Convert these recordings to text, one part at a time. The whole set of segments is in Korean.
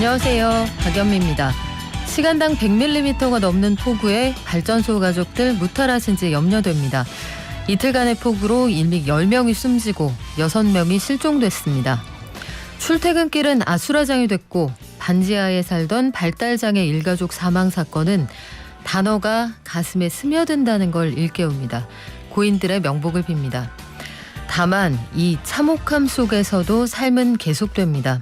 안녕하세요. 박연미입니다. 시간당 100mm가 넘는 폭우에 발전소 가족들 무탈하신지 염려됩니다. 이틀간의 폭우로 일믹 10명이 숨지고 6명이 실종됐습니다. 출퇴근길은 아수라장이 됐고 반지하에 살던 발달장애 일가족 사망 사건은 단어가 가슴에 스며든다는 걸 일깨웁니다. 고인들의 명복을 빕니다. 다만 이 참혹함 속에서도 삶은 계속됩니다.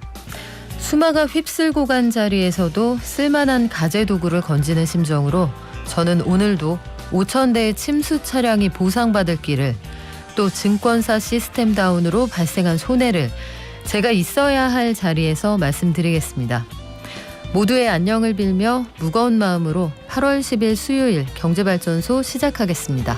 수마가 휩쓸고 간 자리에서도 쓸만한 가재 도구를 건지는 심정으로 저는 오늘도 5,000대의 침수 차량이 보상받을 길을, 또 증권사 시스템 다운으로 발생한 손해를 제가 있어야 할 자리에서 말씀드리겠습니다. 모두의 안녕을 빌며 무거운 마음으로 8월 10일 수요일 경제발전소 시작하겠습니다.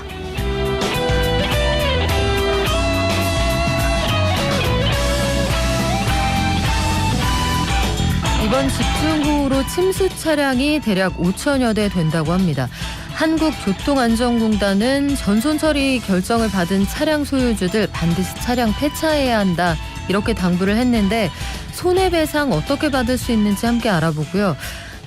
이번 집중호우로 침수 차량이 대략 5천여 대 된다고 합니다. 한국교통안전공단은 전손 처리 결정을 받은 차량 소유주들 반드시 차량 폐차해야 한다, 이렇게 당부를 했는데 손해배상 어떻게 받을 수 있는지 함께 알아보고요.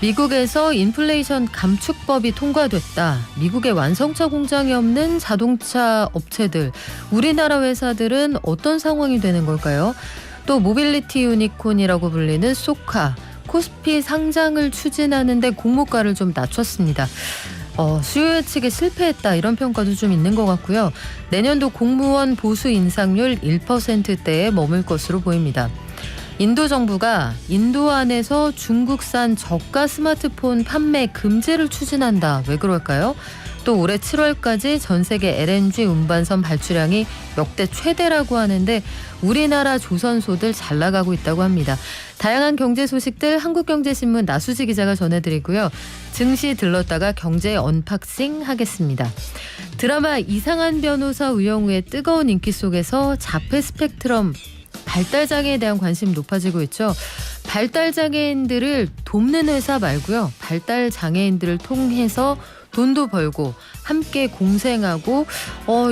미국에서 인플레이션 감축법이 통과됐다. 미국의 완성차 공장이 없는 자동차 업체들, 우리나라 회사들은 어떤 상황이 되는 걸까요? 또 모빌리티 유니콘이라고 불리는 소카, 코스피 상장을 추진하는데 공모가를 좀 낮췄습니다. 수요 예측에 실패했다, 이런 평가도 좀 있는 것 같고요. 내년도 공무원 보수 인상률 1%대에 머물 것으로 보입니다. 인도 정부가 인도 안에서 중국산 저가 스마트폰 판매 금지를 추진한다. 왜 그럴까요? 또 올해 7월까지 전 세계 LNG 운반선 발주량이 역대 최대라고 하는데 우리나라 조선소들 잘 나가고 있다고 합니다. 다양한 경제 소식들 한국경제신문 나수지 기자가 전해드리고요. 증시 들렀다가 경제 언박싱 하겠습니다. 드라마 이상한 변호사 우영우의 뜨거운 인기 속에서 자폐 스펙트럼 발달장애에 대한 관심이 높아지고 있죠. 발달장애인들을 돕는 회사 말고요. 발달장애인들을 통해서 돈도 벌고 함께 공생하고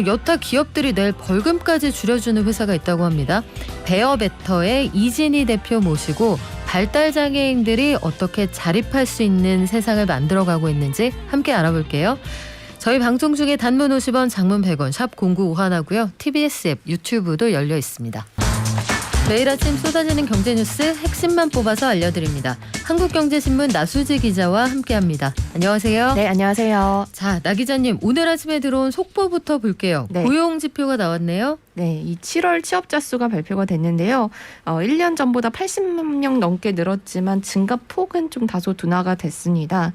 여타 기업들이 낼 벌금까지 줄여주는 회사가 있다고 합니다. 베어베터의 이진희 대표 모시고 발달장애인들이 어떻게 자립할 수 있는 세상을 만들어가고 있는지 함께 알아볼게요. 저희 방송 중에 단문 50원, 장문 100원, 샵 0951하고요. TBS 앱, 유튜브도 열려 있습니다. 매일 아침 쏟아지는 경제뉴스 핵심만 뽑아서 알려드립니다. 한국경제신문 나수지 기자와 함께합니다. 안녕하세요. 네, 안녕하세요. 자, 나 기자님, 오늘 아침에 들어온 속보부터 볼게요. 네. 고용지표가 나왔네요. 네, 이 7월 취업자 수가 발표가 됐는데요. 1년 전보다 80만 명 넘게 늘었지만 증가폭은 좀 다소 둔화가 됐습니다.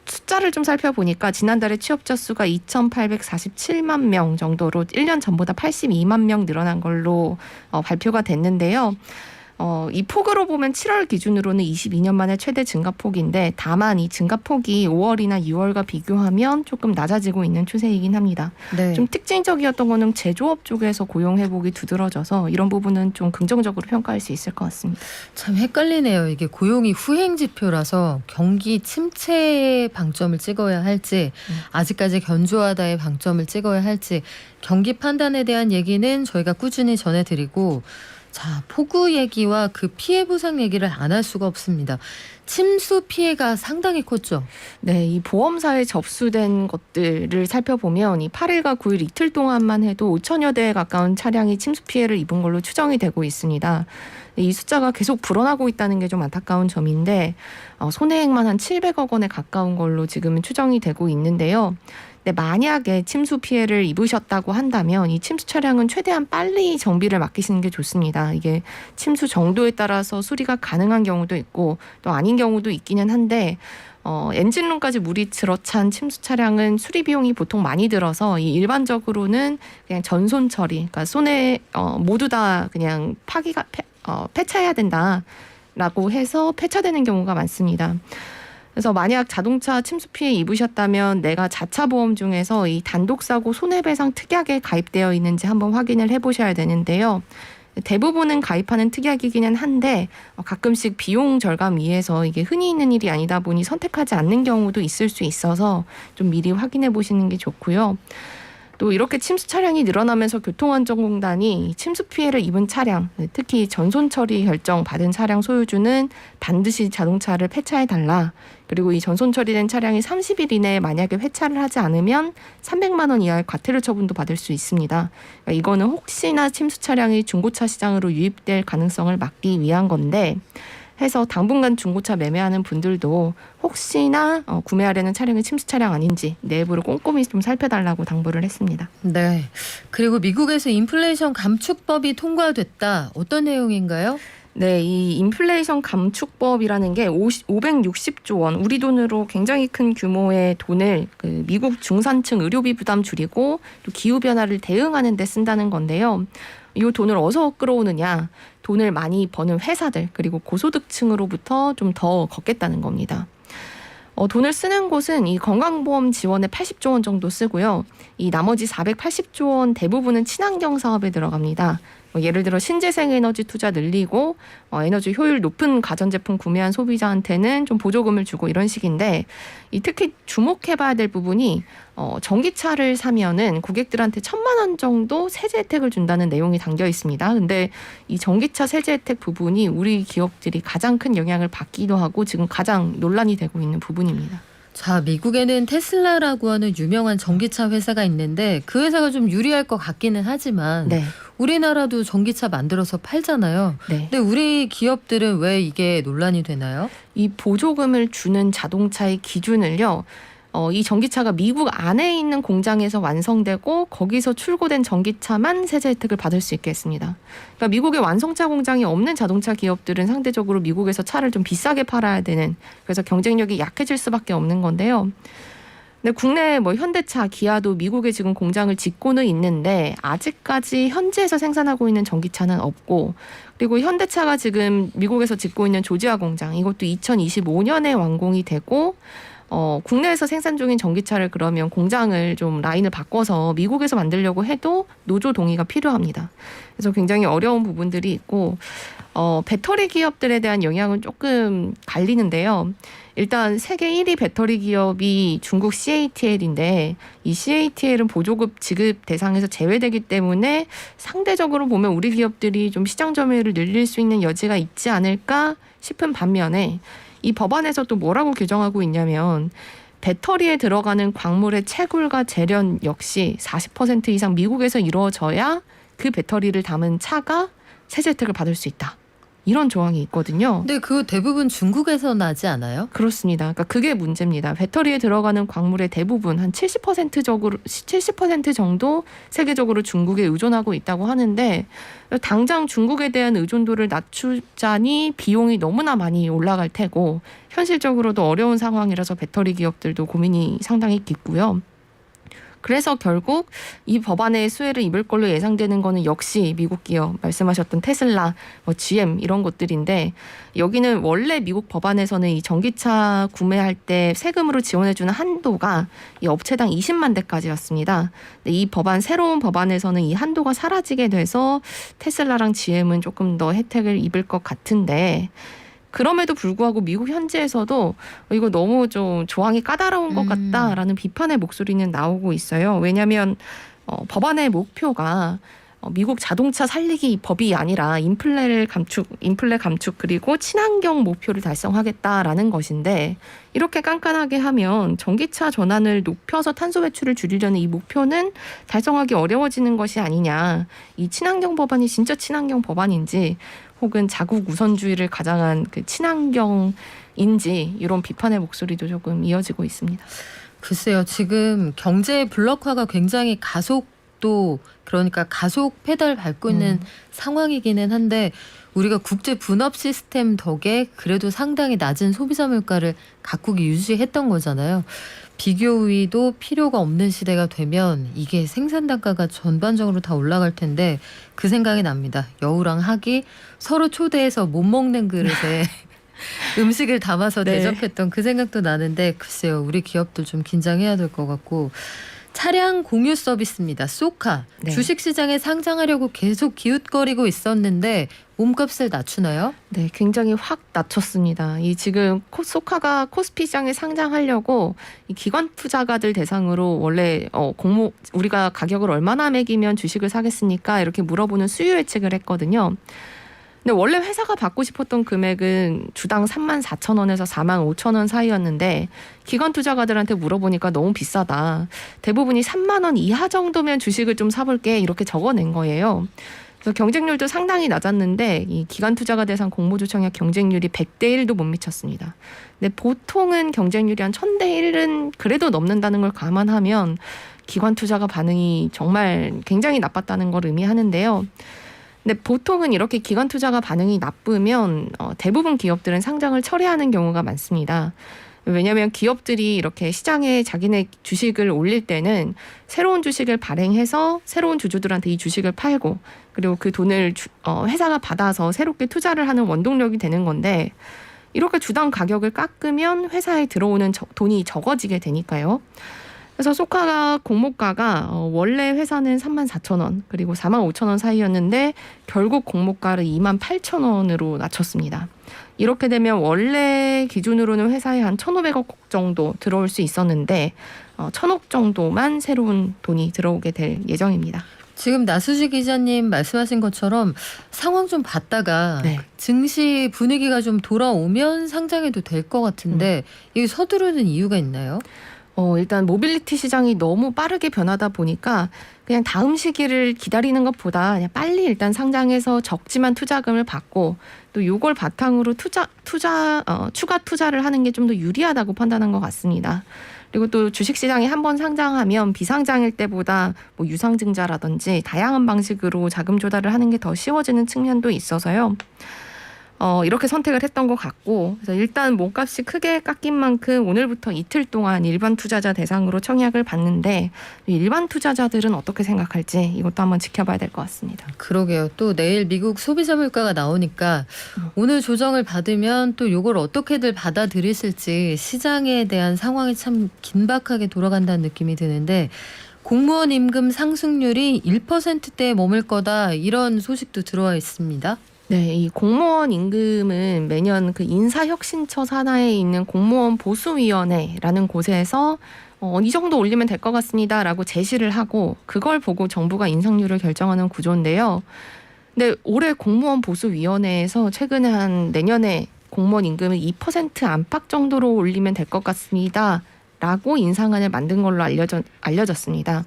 숫자를 좀 살펴보니까 지난달에 취업자 수가 2,847만 명 정도로 1년 전보다 82만 명 늘어난 걸로 발표가 됐는데요. 이 폭으로 보면 7월 기준으로는 22년 만에 최대 증가폭인데, 다만 이 증가폭이 5월이나 6월과 비교하면 조금 낮아지고 있는 추세이긴 합니다. 네. 좀 특징적이었던 거는 제조업 쪽에서 고용 회복이 두드러져서 이런 부분은 좀 긍정적으로 평가할 수 있을 것 같습니다. 참 헷갈리네요. 이게 고용이 후행 지표라서 경기 침체에 방점을 찍어야 할지 아직까지 견조하다의 방점을 찍어야 할지 경기 판단에 대한 얘기는 저희가 꾸준히 전해드리고, 자, 폭우 얘기와 그 피해 보상 얘기를 안 할 수가 없습니다. 침수 피해가 상당히 컸죠. 네, 이 보험사에 접수된 것들을 살펴보면 이 8일과 9일 이틀 동안만 해도 5천여 대에 가까운 차량이 침수 피해를 입은 걸로 추정이 되고 있습니다. 이 숫자가 계속 불어나고 있다는 게 좀 안타까운 점인데, 손해액만 한 700억 원에 가까운 걸로 지금은 추정이 되고 있는데요. 네, 만약에 침수 피해를 입으셨다고 한다면 이 침수 차량은 최대한 빨리 정비를 맡기시는 게 좋습니다. 이게 침수 정도에 따라서 수리가 가능한 경우도 있고 또 아닌 경우도 있기는 한데, 엔진룸까지 물이 들어찬 침수 차량은 수리 비용이 보통 많이 들어서 이 일반적으로는 그냥 전손 처리, 그러니까 모두 다 그냥 폐차해야 된다라고 해서 폐차되는 경우가 많습니다. 그래서 만약 자동차 침수 피해 입으셨다면 내가 자차 보험 중에서 이 단독사고 손해배상 특약에 가입되어 있는지 한번 확인을 해보셔야 되는데요. 대부분은 가입하는 특약이기는 한데 가끔씩 비용 절감 위해서 이게 흔히 있는 일이 아니다 보니 선택하지 않는 경우도 있을 수 있어서 좀 미리 확인해 보시는 게 좋고요. 또 이렇게 침수 차량이 늘어나면서 교통안전공단이 침수 피해를 입은 차량, 특히 전손 처리 결정 받은 차량 소유주는 반드시 자동차를 폐차해달라. 그리고 이 전손 처리된 차량이 30일 이내에 만약에 회차를 하지 않으면 300만 원 이하의 과태료 처분도 받을 수 있습니다. 그러니까 이거는 혹시나 침수 차량이 중고차 시장으로 유입될 가능성을 막기 위한 건데 해서 당분간 중고차 매매하는 분들도 혹시나 구매하려는 차량이 침수 차량 아닌지 내부를 꼼꼼히 좀 살펴달라고 당부를 했습니다. 네. 그리고 미국에서 인플레이션 감축법이 통과됐다. 어떤 내용인가요? 네, 이 인플레이션 감축법이라는 게 560조 원, 우리 돈으로 굉장히 큰 규모의 돈을 그 미국 중산층 의료비 부담 줄이고 또 기후 변화를 대응하는 데 쓴다는 건데요. 이 돈을 어디서 끌어오느냐? 돈을 많이 버는 회사들 그리고 고소득층으로부터 좀 더 걷겠다는 겁니다. 돈을 쓰는 곳은 이 건강보험 지원에 80조 원 정도 쓰고요. 이 나머지 480조 원 대부분은 친환경 사업에 들어갑니다. 예를 들어 신재생 에너지 투자 늘리고 에너지 효율 높은 가전제품 구매한 소비자한테는 좀 보조금을 주고 이런 식인데 특히 주목해봐야 될 부분이 전기차를 사면은 고객들한테 1,000만 원 정도 세제 혜택을 준다는 내용이 담겨 있습니다. 근데 이 전기차 세제 혜택 부분이 우리 기업들이 가장 큰 영향을 받기도 하고 지금 가장 논란이 되고 있는 부분입니다. 자, 미국에는 테슬라라고 하는 유명한 전기차 회사가 있는데 그 회사가 좀 유리할 것 같기는 하지만 네. 우리나라도 전기차 만들어서 팔잖아요. 네. 근데 우리 기업들은 왜 이게 논란이 되나요? 이 보조금을 주는 자동차의 기준을요. 이 전기차가 미국 안에 있는 공장에서 완성되고 거기서 출고된 전기차만 세제 혜택을 받을 수 있게 했습니다. 그러니까 미국에 완성차 공장이 없는 자동차 기업들은 상대적으로 미국에서 차를 좀 비싸게 팔아야 되는 그래서 경쟁력이 약해질 수밖에 없는 건데요. 근데 국내 현대차, 기아도 미국에 지금 공장을 짓고는 있는데 아직까지 현지에서 생산하고 있는 전기차는 없고 그리고 현대차가 지금 미국에서 짓고 있는 조지아 공장 이것도 2025년에 완공이 되고 국내에서 생산 중인 전기차를 그러면 공장을 좀 라인을 바꿔서 미국에서 만들려고 해도 노조 동의가 필요합니다. 그래서 굉장히 어려운 부분들이 있고 배터리 기업들에 대한 영향은 조금 갈리는데요. 일단 세계 1위 배터리 기업이 중국 CATL인데 이 CATL은 보조금 지급 대상에서 제외되기 때문에 상대적으로 보면 우리 기업들이 좀 시장 점유율을 늘릴 수 있는 여지가 있지 않을까 싶은 반면에 이 법안에서 또 뭐라고 규정하고 있냐면 배터리에 들어가는 광물의 채굴과 재련 역시 40% 이상 미국에서 이루어져야 그 배터리를 담은 차가 세제 혜택을 받을 수 있다. 이런 조항이 있거든요. 근데 그 대부분 중국에서 나지 않아요? 그렇습니다. 그러니까 그게 문제입니다. 배터리에 들어가는 광물의 대부분 한 70% 정도 세계적으로 중국에 의존하고 있다고 하는데 당장 중국에 대한 의존도를 낮추자니 비용이 너무나 많이 올라갈 테고 현실적으로도 어려운 상황이라서 배터리 기업들도 고민이 상당히 깊고요. 그래서 결국 이 법안의 수혜를 입을 걸로 예상되는 거는 역시 미국 기업 말씀하셨던 테슬라, GM 이런 것들인데 여기는 원래 미국 법안에서는 이 전기차 구매할 때 세금으로 지원해주는 한도가 이 업체당 20만 대까지였습니다. 근데 이 새로운 법안에서는 이 한도가 사라지게 돼서 테슬라랑 GM은 조금 더 혜택을 입을 것 같은데 그럼에도 불구하고 미국 현지에서도 이거 너무 좀 조항이 까다로운 것 같다라는 비판의 목소리는 나오고 있어요. 왜냐하면 법안의 목표가 미국 자동차 살리기 법이 아니라 인플레 감축 그리고 친환경 목표를 달성하겠다라는 것인데 이렇게 깐깐하게 하면 전기차 전환을 높여서 탄소 배출을 줄이려는 이 목표는 달성하기 어려워지는 것이 아니냐. 이 친환경 법안이 진짜 친환경 법안인지 혹은 자국 우선주의를 가장한 그 친환경인지 이런 비판의 목소리도 조금 이어지고 있습니다. 글쎄요. 지금 경제 블록화가 굉장히 그러니까 가속 페달 밟고 있는 상황이기는 한데 우리가 국제 분업 시스템 덕에 그래도 상당히 낮은 소비자 물가를 각국이 유지했던 거잖아요. 비교 우위도 필요가 없는 시대가 되면 이게 생산 단가가 전반적으로 다 올라갈 텐데 그 생각이 납니다. 여우랑 학이 서로 초대해서 못 먹는 그릇에 음식을 담아서 네. 대접했던 그 생각도 나는데 글쎄요. 우리 기업도 좀 긴장해야 될 것 같고 차량 공유 서비스입니다. 쏘카. 네. 주식시장에 상장하려고 계속 기웃거리고 있었는데 몸값을 낮추나요? 네, 굉장히 확 낮췄습니다. 이 지금 쏘카가 코스피 시장에 상장하려고 이 기관 투자가들 대상으로 원래 우리가 가격을 얼마나 매기면 주식을 사겠습니까? 이렇게 물어보는 수요 예측을 했거든요. 근데 원래 회사가 받고 싶었던 금액은 주당 34,000원에서 45,000원 사이였는데 기관 투자가들한테 물어보니까 너무 비싸다. 대부분이 3만 원 이하 정도면 주식을 좀 사볼게 이렇게 적어낸 거예요. 그래서 경쟁률도 상당히 낮았는데 이 기관 투자가 대상 공모주 청약 경쟁률이 100대 1도 못 미쳤습니다. 근데 보통은 경쟁률이 한 1000대 1은 그래도 넘는다는 걸 감안하면 기관 투자가 반응이 정말 굉장히 나빴다는 걸 의미하는데요. 근데 보통은 이렇게 기관 투자가 반응이 나쁘면 대부분 기업들은 상장을 철회하는 경우가 많습니다. 왜냐하면 기업들이 이렇게 시장에 자기네 주식을 올릴 때는 새로운 주식을 발행해서 새로운 주주들한테 이 주식을 팔고 그리고 그 돈을 회사가 받아서 새롭게 투자를 하는 원동력이 되는 건데 이렇게 주당 가격을 깎으면 회사에 들어오는 돈이 적어지게 되니까요. 그래서 쏘카가 공모가가 원래 회사는 34,000원 그리고 45,000원 사이였는데 결국 공모가를 28,000원으로 낮췄습니다. 이렇게 되면 원래 기준으로는 회사에 한 1,500억 정도 들어올 수 있었는데 1,000억 정도만 새로운 돈이 들어오게 될 예정입니다. 지금 나수지 기자님 말씀하신 것처럼 상황 좀 봤다가 네. 증시 분위기가 좀 돌아오면 상장해도 될 것 같은데 이게 서두르는 이유가 있나요? 일단 모빌리티 시장이 너무 빠르게 변하다 보니까 그냥 다음 시기를 기다리는 것보다 그냥 빨리 일단 상장해서 적지만 투자금을 받고 또 요걸 바탕으로 추가 투자를 하는 게 좀 더 유리하다고 판단한 것 같습니다. 그리고 또 주식시장에 한번 상장하면 비상장일 때보다 뭐 유상증자라든지 다양한 방식으로 자금 조달을 하는 게 더 쉬워지는 측면도 있어서요. 이렇게 선택을 했던 것 같고 그래서 일단 몸값이 크게 깎인 만큼 오늘부터 이틀 동안 일반 투자자 대상으로 청약을 받는데 일반 투자자들은 어떻게 생각할지 이것도 한번 지켜봐야 될 것 같습니다. 그러게요. 또 내일 미국 소비자 물가가 나오니까 오늘 조정을 받으면 또 이걸 어떻게들 받아들이실지 시장에 대한 상황이 참 긴박하게 돌아간다는 느낌이 드는데 공무원 임금 상승률이 1%대에 머물 거다 이런 소식도 들어와 있습니다. 네, 이 공무원 임금은 매년 그 인사혁신처 산하에 있는 공무원 보수위원회라는 곳에서 이 정도 올리면 될 것 같습니다라고 제시를 하고 그걸 보고 정부가 인상률을 결정하는 구조인데요. 근데 올해 공무원 보수위원회에서 최근에 한 내년에 공무원 임금을 2% 안팎 정도로 올리면 될 것 같습니다라고 인상안을 만든 걸로 알려졌습니다.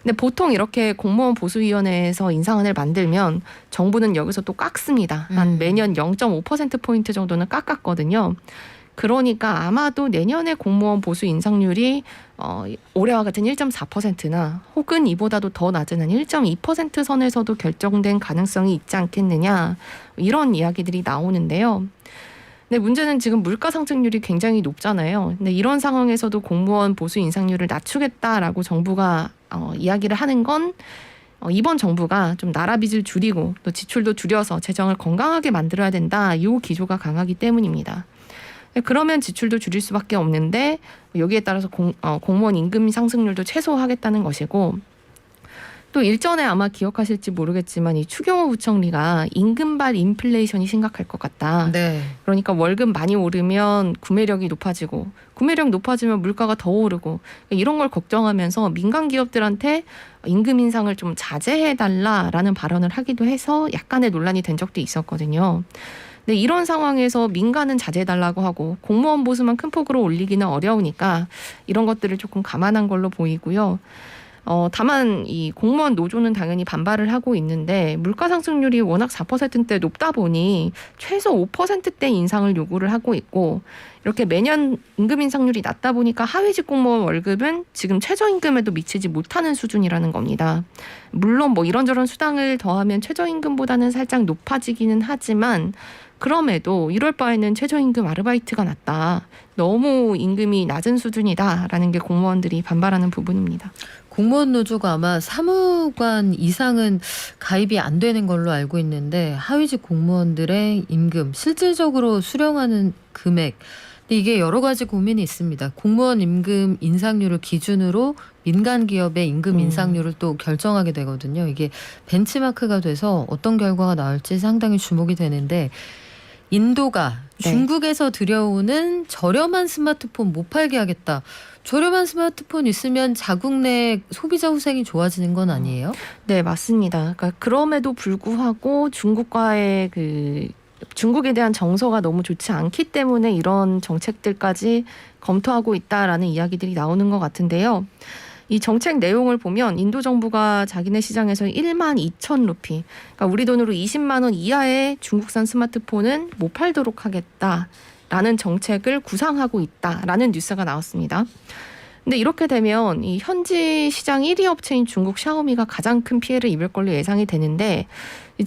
근데 보통 이렇게 공무원 보수위원회에서 인상안을 만들면 정부는 여기서 또 깎습니다. 한 매년 0.5%포인트 정도는 깎았거든요. 그러니까 아마도 내년에 공무원 보수 인상률이 올해와 같은 1.4%나 혹은 이보다도 더 낮은 한 1.2% 선에서도 결정된 가능성이 있지 않겠느냐 이런 이야기들이 나오는데요. 근데 문제는 지금 물가 상승률이 굉장히 높잖아요. 근데 이런 상황에서도 공무원 보수 인상률을 낮추겠다라고 정부가 이야기를 하는 건 이번 정부가 좀 나라 빚을 줄이고 또 지출도 줄여서 재정을 건강하게 만들어야 된다. 이 기조가 강하기 때문입니다. 그러면 지출도 줄일 수밖에 없는데 여기에 따라서 공무원 임금 상승률도 최소화하겠다는 것이고 또 일전에 아마 기억하실지 모르겠지만 이 추경호 부총리가 임금발 인플레이션이 심각할 것 같다. 네. 그러니까 월급 많이 오르면 구매력이 높아지고 구매력 높아지면 물가가 더 오르고 이런 걸 걱정하면서 민간 기업들한테 임금 인상을 좀 자제해달라라는 발언을 하기도 해서 약간의 논란이 된 적도 있었거든요. 근데 이런 상황에서 민간은 자제해달라고 하고 공무원 보수만 큰 폭으로 올리기는 어려우니까 이런 것들을 조금 감안한 걸로 보이고요. 다만 이 공무원 노조는 당연히 반발을 하고 있는데 물가 상승률이 워낙 4%대 높다 보니 최소 5%대 인상을 요구를 하고 있고 이렇게 매년 임금 인상률이 낮다 보니까 하위직 공무원 월급은 지금 최저임금에도 미치지 못하는 수준이라는 겁니다. 물론 뭐 이런저런 수당을 더하면 최저임금보다는 살짝 높아지기는 하지만 그럼에도 이럴 바에는 최저임금 아르바이트가 낫다. 너무 임금이 낮은 수준이다라는 게 공무원들이 반발하는 부분입니다. 공무원 노조가 아마 사무관 이상은 가입이 안 되는 걸로 알고 있는데 하위직 공무원들의 임금, 실질적으로 수령하는 금액 근데 이게 여러 가지 고민이 있습니다. 공무원 임금 인상률을 기준으로 민간 기업의 임금 인상률을 또 결정하게 되거든요. 이게 벤치마크가 돼서 어떤 결과가 나올지 상당히 주목이 되는데 인도가 네. 중국에서 들여오는 저렴한 스마트폰 못 팔게 하겠다. 저렴한 스마트폰 있으면 자국 내 소비자 후생이 좋아지는 건 아니에요? 네, 맞습니다. 그러니까 그럼에도 불구하고 중국에 대한 정서가 너무 좋지 않기 때문에 이런 정책들까지 검토하고 있다라는 이야기들이 나오는 것 같은데요. 이 정책 내용을 보면 인도 정부가 자기네 시장에서 1만 2천 루피, 그러니까 우리 돈으로 20만 원 이하의 중국산 스마트폰은 못 팔도록 하겠다라는 정책을 구상하고 있다라는 뉴스가 나왔습니다. 근데 이렇게 되면 이 현지 시장 1위 업체인 중국 샤오미가 가장 큰 피해를 입을 걸로 예상이 되는데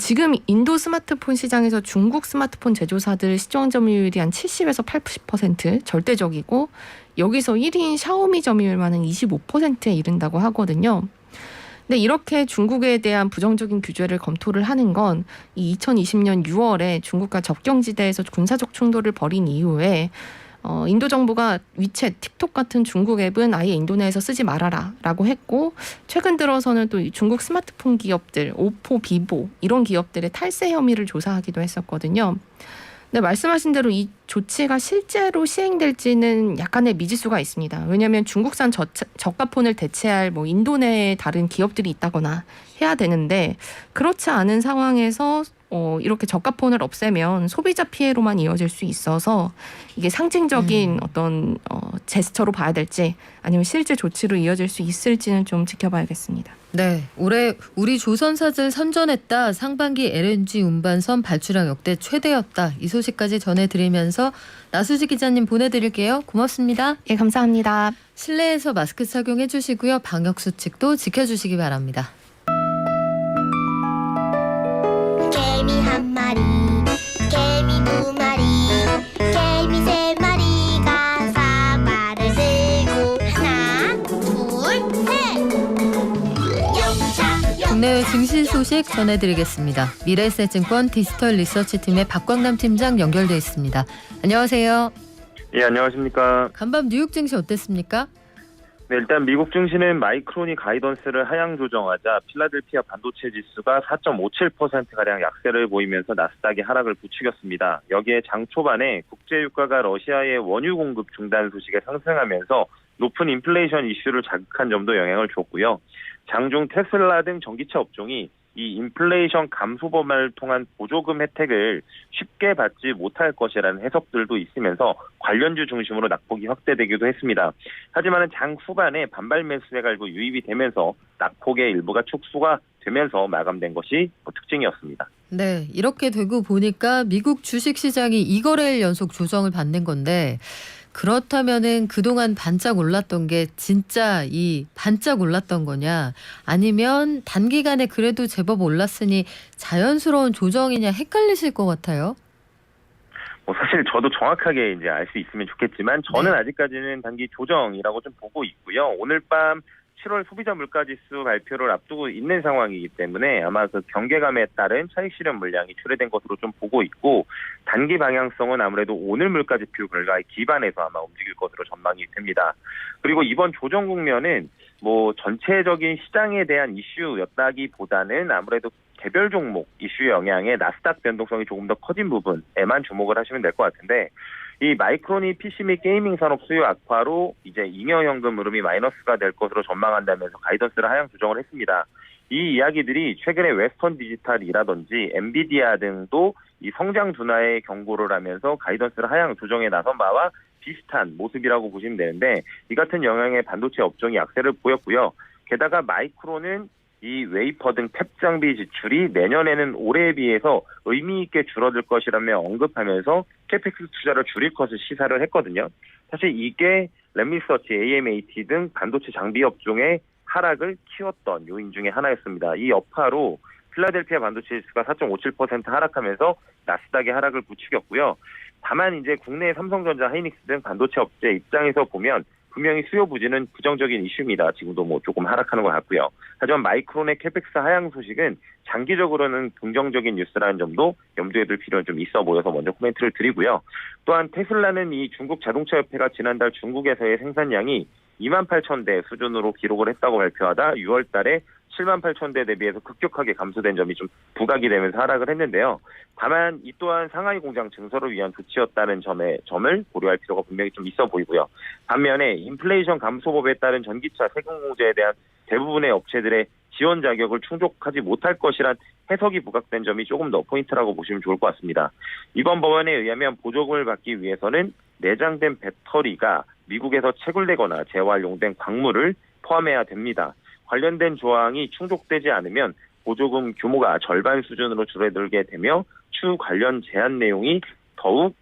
지금 인도 스마트폰 시장에서 중국 스마트폰 제조사들 시장 점유율이 한 70에서 80% 절대적이고 여기서 1위인 샤오미 점유율만은 25%에 이른다고 하거든요. 근데 이렇게 중국에 대한 부정적인 규제를 검토를 하는 건 이 2020년 6월에 중국과 접경지대에서 군사적 충돌을 벌인 이후에 인도 정부가 위챗, 틱톡 같은 중국 앱은 아예 인도 내에서 쓰지 말아라라고 했고 최근 들어서는 또 중국 스마트폰 기업들, 오포, 비보 이런 기업들의 탈세 혐의를 조사하기도 했었거든요. 근데 말씀하신 대로 이 조치가 실제로 시행될지는 약간의 미지수가 있습니다. 왜냐하면 중국산 저가폰을 대체할 뭐 인도 내에 다른 기업들이 있다거나 해야 되는데 그렇지 않은 상황에서 이렇게 저가폰을 없애면 소비자 피해로만 이어질 수 있어서 이게 상징적인 어떤 제스처로 봐야 될지 아니면 실제 조치로 이어질 수 있을지는 좀 지켜봐야겠습니다. 네, 올해 우리 조선사들 선전했다. 상반기 LNG 운반선 발주량 역대 최대였다. 이 소식까지 전해드리면서 나수지 기자님 보내드릴게요. 고맙습니다. 예, 감사합니다. 실내에서 마스크 착용해 주시고요. 방역 수칙도 지켜주시기 바랍니다. 개미 한 마리, 개미 두 마리, 개미 세 마리가 사과를 들고 하나, 둘, 셋. 영차, 국내외 증시 소식 전해드리겠습니다. 미래에셋증권 디지털 리서치팀의 박광남 팀장 연결돼 있습니다. 안녕하세요. 예, 안녕하십니까. 간밤 뉴욕 증시 어땠습니까? 네, 일단 미국 증시는 마이크론이 가이던스를 하향 조정하자 필라델피아 반도체 지수가 4.57%가량 약세를 보이면서 나스닥이 하락을 부추겼습니다. 여기에 장 초반에 국제유가가 러시아의 원유 공급 중단 소식에 상승하면서 높은 인플레이션 이슈를 자극한 점도 영향을 줬고요. 장중 테슬라 등 전기차 업종이 이 인플레이션 감소법안을 통한 보조금 혜택을 쉽게 받지 못할 것이라는 해석들도 있으면서 관련주 중심으로 낙폭이 확대되기도 했습니다. 하지만 장 후반에 반발 매수세가 일부 유입이 되면서 낙폭의 일부가 축소가 되면서 마감된 것이 특징이었습니다. 네, 이렇게 되고 보니까 미국 주식시장이 2거래일 연속 조정을 받는 건데 그렇다면은 그동안 반짝 올랐던 게 진짜 이 반짝 올랐던 거냐 아니면 단기간에 그래도 제법 올랐으니 자연스러운 조정이냐 헷갈리실 것 같아요. 사실 저도 정확하게 이제 알 수 있으면 좋겠지만 저는 아직까지는 단기 조정이라고 좀 보고 있고요. 오늘 밤 7월 소비자 물가지수 발표를 앞두고 있는 상황이기 때문에 아마 그 경계감에 따른 차익 실현 물량이 출회된 것으로 좀 보고 있고 단기 방향성은 아무래도 오늘 물가지표 결과에 기반해서 아마 움직일 것으로 전망이 됩니다. 그리고 이번 조정 국면은 뭐 전체적인 시장에 대한 이슈였다기보다는 아무래도 개별 종목 이슈 영향에 나스닥 변동성이 조금 더 커진 부분에만 주목을 하시면 될 것 같은데 이 마이크론이 PC 및 게이밍 산업 수요 악화로 이제 잉여현금 흐름이 마이너스가 될 것으로 전망한다면서 가이던스를 하향 조정을 했습니다. 이 이야기들이 최근에 웨스턴 디지털이라든지 엔비디아 등도 이 성장 둔화의 경고를 하면서 가이던스를 하향 조정에 나선 바와 비슷한 모습이라고 보시면 되는데 이 같은 영향의 반도체 업종이 약세를 보였고요. 게다가 마이크론은 이 웨이퍼 등 탭 장비 지출이 내년에는 올해에 비해서 의미 있게 줄어들 것이라며 언급하면서 캐펙스 투자를 줄일 것을 시사를 했거든요. 사실 이게 랩리서치, AMAT 등 반도체 장비 업종의 하락을 키웠던 요인 중에 하나였습니다. 이 여파로 필라델피아 반도체 지수가 4.57% 하락하면서 나스닥의 하락을 부추겼고요. 다만 이제 국내 삼성전자, 하이닉스 등 반도체 업체 입장에서 보면 분명히 수요 부진은 부정적인 이슈입니다. 지금도 뭐 조금 하락하는 것 같고요. 하지만 마이크론의 캐펙스 하향 소식은 장기적으로는 긍정적인 뉴스라는 점도 염두에 둘 필요는 좀 있어 보여서 먼저 코멘트를 드리고요. 또한 테슬라는 이 중국 자동차협회가 지난달 중국에서의 생산량이 28,000대 수준으로 기록을 했다고 발표하다 6월 달에 78,000대 대비해서 급격하게 감소된 점이 좀 부각이 되면서 하락을 했는데요. 다만 이 또한 상하이 공장 증설을 위한 조치였다는 점을 고려할 필요가 분명히 좀 있어 보이고요. 반면에 인플레이션 감소법에 따른 전기차 세금 공제에 대한 대부분의 업체들의 지원 자격을 충족하지 못할 것이란 해석이 부각된 점이 조금 더 포인트라고 보시면 좋을 것 같습니다. 이번 법안에 의하면 보조금을 받기 위해서는 내장된 배터리가 미국에서 채굴되거나 재활용된 광물을 포함해야 됩니다. 관련된 조항이 충족되지 않으면 보조금 규모가 절반 수준으로 줄어들게 되며 추후 관련 제한 내용이 더욱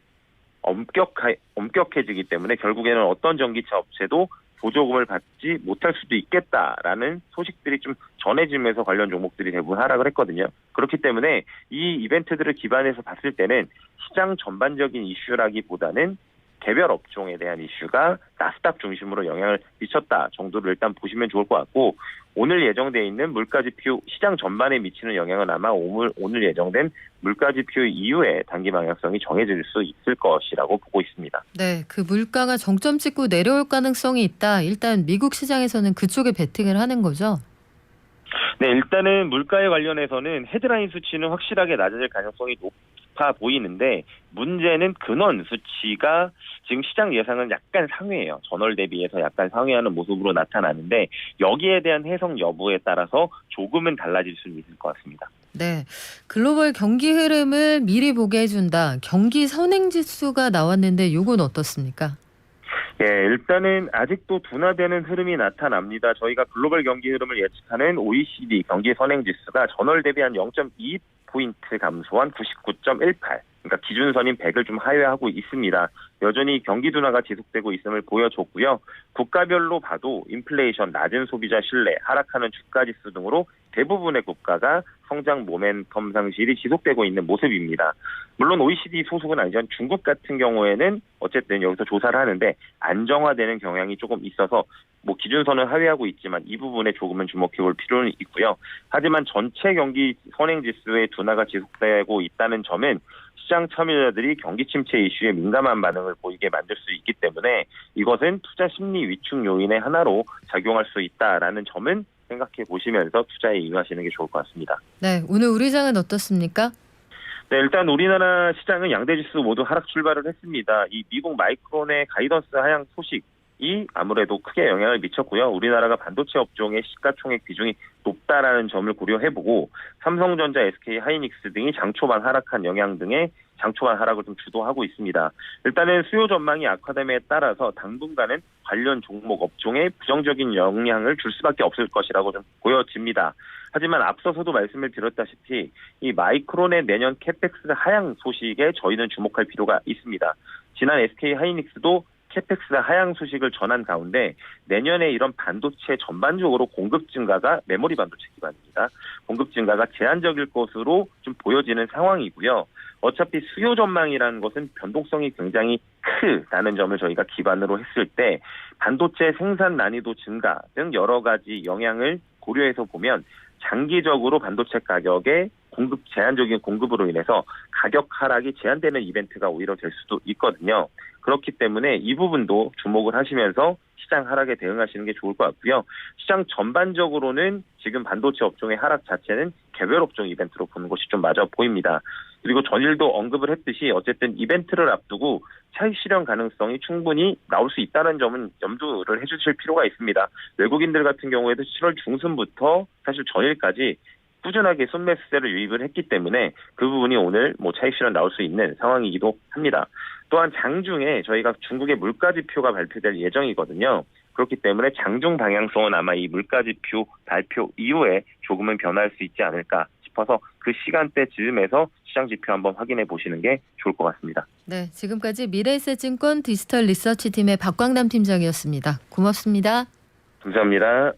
엄격해지기 때문에 결국에는 어떤 전기차 업체도 보조금을 받지 못할 수도 있겠다라는 소식들이 좀 전해지면서 관련 종목들이 대부분 하락을 했거든요. 그렇기 때문에 이 이벤트들을 기반해서 봤을 때는 시장 전반적인 이슈라기보다는 개별 업종에 대한 이슈가 나스닥 중심으로 영향을 미쳤다 정도를 일단 보시면 좋을 것 같고, 오늘 예정돼 있는 물가 지표 시장 전반에 미치는 영향은 아마 오늘 예정된 물가 지표 이후에 단기 방향성이 정해질 수 있을 것이라고 보고 있습니다. 네, 그 물가가 정점 찍고 내려올 가능성이 있다. 일단 미국 시장에서는 그쪽에 베팅을 하는 거죠. 네, 일단은 물가에 관련해서는 헤드라인 수치는 확실하게 낮아질 가능성이 높아 보이는데, 문제는 근원 수치가 지금 시장 예상은 약간 상회예요. 전월 대비해서 약간 상회하는 모습으로 나타나는데, 여기에 대한 해석 여부에 따라서 조금은 달라질 수는 있을 것 같습니다. 네, 글로벌 경기 흐름을 미리 보게 해준다. 경기 선행지수가 나왔는데 이건 어떻습니까? 예, 일단은 아직도 둔화되는 흐름이 나타납니다. 저희가 글로벌 경기 흐름을 예측하는 OECD 경기 선행지수가 전월 대비 한 0.2포인트 감소한 99.18. 그러니까 기준선인 100을 좀 하회하고 있습니다. 여전히 경기 둔화가 지속되고 있음을 보여줬고요. 국가별로 봐도 인플레이션, 낮은 소비자 신뢰, 하락하는 주가지수 등으로 대부분의 국가가 성장 모멘텀 상실이 지속되고 있는 모습입니다. 물론 OECD 소속은 아니지만 중국 같은 경우에는 어쨌든 여기서 조사를 하는데 안정화되는 경향이 조금 있어서 뭐 기준선은 하회하고 있지만 이 부분에 조금은 주목해볼 필요는 있고요. 하지만 전체 경기 선행지수의 둔화가 지속되고 있다는 점은 시장 참여자들이 경기 침체 이슈에 민감한 반응을 보이게 만들 수 있기 때문에 이것은 투자 심리 위축 요인의 하나로 작용할 수 있다라는 점은 생각해 보시면서 투자에 임하시는 게 좋을 것 같습니다. 네, 오늘 우리 장은 어떻습니까? 네, 일단 우리나라 시장은 양대 지수 모두 하락 출발을 했습니다. 이 미국 마이크론의 가이던스 하향 소식이 아무래도 크게 영향을 미쳤고요. 우리나라가 반도체 업종의 시가총액 비중이 높다라는 점을 고려해보고 삼성전자, SK 하이닉스 등이 장초반 하락한 영향 등의 장초반 하락을 좀 주도하고 있습니다. 일단은 수요 전망이 악화됨에 따라서 당분간은 관련 종목 업종에 부정적인 영향을 줄 수밖에 없을 것이라고 좀 보여집니다. 하지만 앞서서도 말씀을 드렸다시피 이 마이크론의 내년 캐펙스 하향 소식에 저희는 주목할 필요가 있습니다. 지난 SK 하이닉스도 캐펙스 하향 소식을 전한 가운데 내년에 이런 반도체 전반적으로 공급 증가가 메모리 반도체 기반입니다. 공급 증가가 제한적일 것으로 좀 보여지는 상황이고요. 어차피 수요 전망이라는 것은 변동성이 굉장히 크다는 점을 저희가 기반으로 했을 때 반도체 생산 난이도 증가 등 여러 가지 영향을 고려해서 보면 장기적으로 반도체 가격의 제한적인 공급으로 인해서 가격 하락이 제한되는 이벤트가 오히려 될 수도 있거든요. 그렇기 때문에 이 부분도 주목을 하시면서 시장 하락에 대응하시는 게 좋을 것 같고요. 시장 전반적으로는 지금 반도체 업종의 하락 자체는 개별 업종 이벤트로 보는 것이 좀 맞아 보입니다. 그리고 전일도 언급을 했듯이 어쨌든 이벤트를 앞두고 차익 실현 가능성이 충분히 나올 수 있다는 점은 염두를 해주실 필요가 있습니다. 외국인들 같은 경우에도 7월 중순부터 사실 전일까지 꾸준하게 순매수세를 유입을 했기 때문에 그 부분이 오늘 뭐 차익 실현 나올 수 있는 상황이기도 합니다. 또한 장중에 저희가 중국의 물가 지표가 발표될 예정이거든요. 그렇기 때문에 장중 방향성은 아마 이 물가 지표 발표 이후에 조금은 변할 수 있지 않을까 싶어서 그 시간대 즈음에서 시장 지표 한번 확인해 보시는 게 좋을 것 같습니다. 네, 지금까지 미래에셋증권 디지털 리서치팀의 박광남 팀장이었습니다. 고맙습니다. 감사합니다.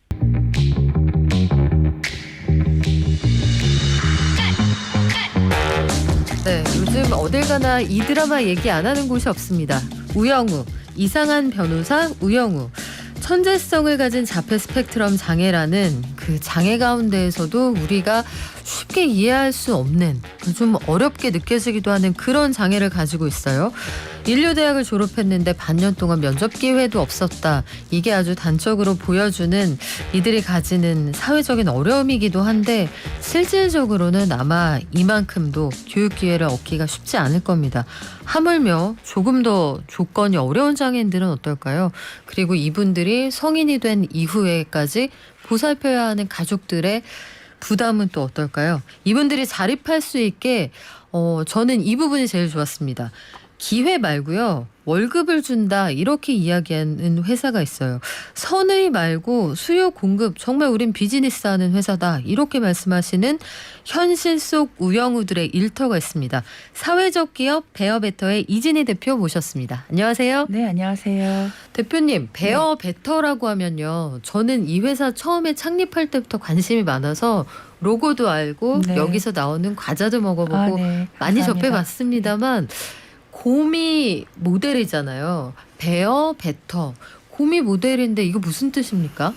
네, 요즘 어딜 가나 이 드라마 얘기 안 하는 곳이 없습니다. 우영우, 이상한 변호사 우영우. 천재성을 가진 자폐 스펙트럼 장애라는 그 장애 가운데에서도 우리가 쉽게 이해할 수 없는, 좀 어렵게 느껴지기도 하는 그런 장애를 가지고 있어요. 인류대학을 졸업했는데 반년 동안 면접 기회도 없었다. 이게 아주 단적으로 보여주는 이들이 가지는 사회적인 어려움이기도 한데, 실질적으로는 아마 이만큼도 교육 기회를 얻기가 쉽지 않을 겁니다. 하물며 조금 더 조건이 어려운 장애인들은 어떨까요? 그리고 이분들이 성인이 된 이후에까지 보살펴야 하는 가족들의 부담은 또 어떨까요? 이분들이 자립할 수 있게 저는 이 부분이 제일 좋았습니다. 기회 말고요. 월급을 준다 이렇게 이야기하는 회사가 있어요. 선의 말고 수요 공급, 정말 우린 비즈니스하는 회사다 이렇게 말씀하시는 현실 속 우영우들의 일터가 있습니다. 사회적 기업 베어베터의 이진희 대표 모셨습니다. 안녕하세요. 네, 안녕하세요. 대표님, 베어베터라고 하면요. 저는 이 회사 처음에 창립할 때부터 관심이 많아서 로고도 알고 네. 여기서 나오는 과자도 먹어보고 네, 많이 감사합니다. 접해봤습니다만 곰이 모델이잖아요. 베어베터. 곰이 모델인데 이거 무슨 뜻입니까?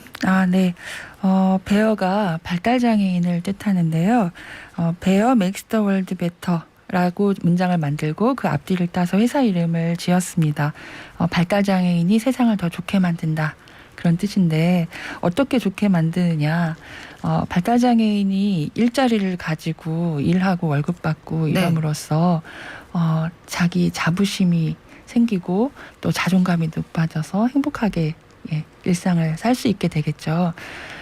네. 베어가 발달장애인을 뜻하는데요. 베어 makes the world better 라고 문장을 만들고 그 앞뒤를 따서 회사 이름을 지었습니다. 발달장애인이 세상을 더 좋게 만든다. 그런 뜻인데 어떻게 좋게 만드느냐. 발달장애인이 일자리를 가지고 일하고 월급 받고 이럼으로써 자기 자부심이 생기고 또 자존감이 높아져서 행복하게 일상을 살 수 있게 되겠죠.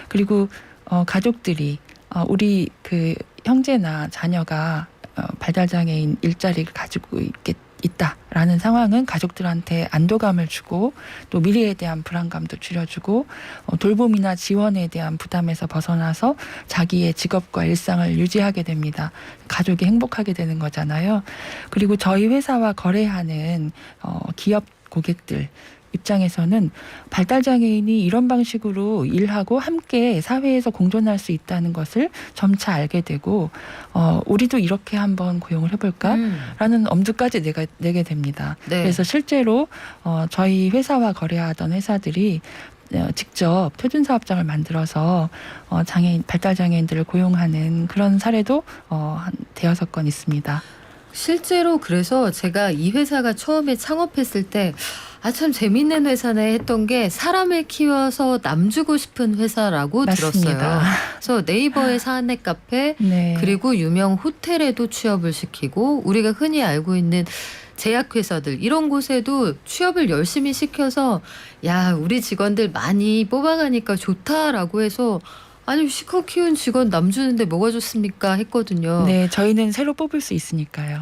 그리고 가족들이 우리 그 형제나 자녀가 발달장애인 일자리를 가지고 있다라는 상황은 가족들한테 안도감을 주고 또 미래에 대한 불안감도 줄여주고 돌봄이나 지원에 대한 부담에서 벗어나서 자기의 직업과 일상을 유지하게 됩니다. 가족이 행복하게 되는 거잖아요. 그리고 저희 회사와 거래하는 기업 고객들 입장에서는 발달장애인이 이런 방식으로 일하고 함께 사회에서 공존할 수 있다는 것을 점차 알게 되고 우리도 이렇게 한번 고용을 해볼까라는 엄두까지 내게 됩니다. 네. 그래서 실제로 저희 회사와 거래하던 회사들이 직접 표준사업장을 만들어서 발달장애인들을 고용하는 그런 사례도 한 대여섯 건 있습니다. 실제로 그래서 제가 이 회사가 처음에 창업했을 때 참 재밌는 회사네 했던 게 사람을 키워서 남 주고 싶은 회사라고 맞습니다. 들었어요. 그래서 네이버의 사내 카페 네. 그리고 유명 호텔에도 취업을 시키고 우리가 흔히 알고 있는 제약회사들 이런 곳에도 취업을 열심히 시켜서 야 우리 직원들 많이 뽑아가니까 좋다라고 해서 아니 시커 키운 직원 남 주는데 뭐가 좋습니까 했거든요. 네, 저희는 새로 뽑을 수 있으니까요.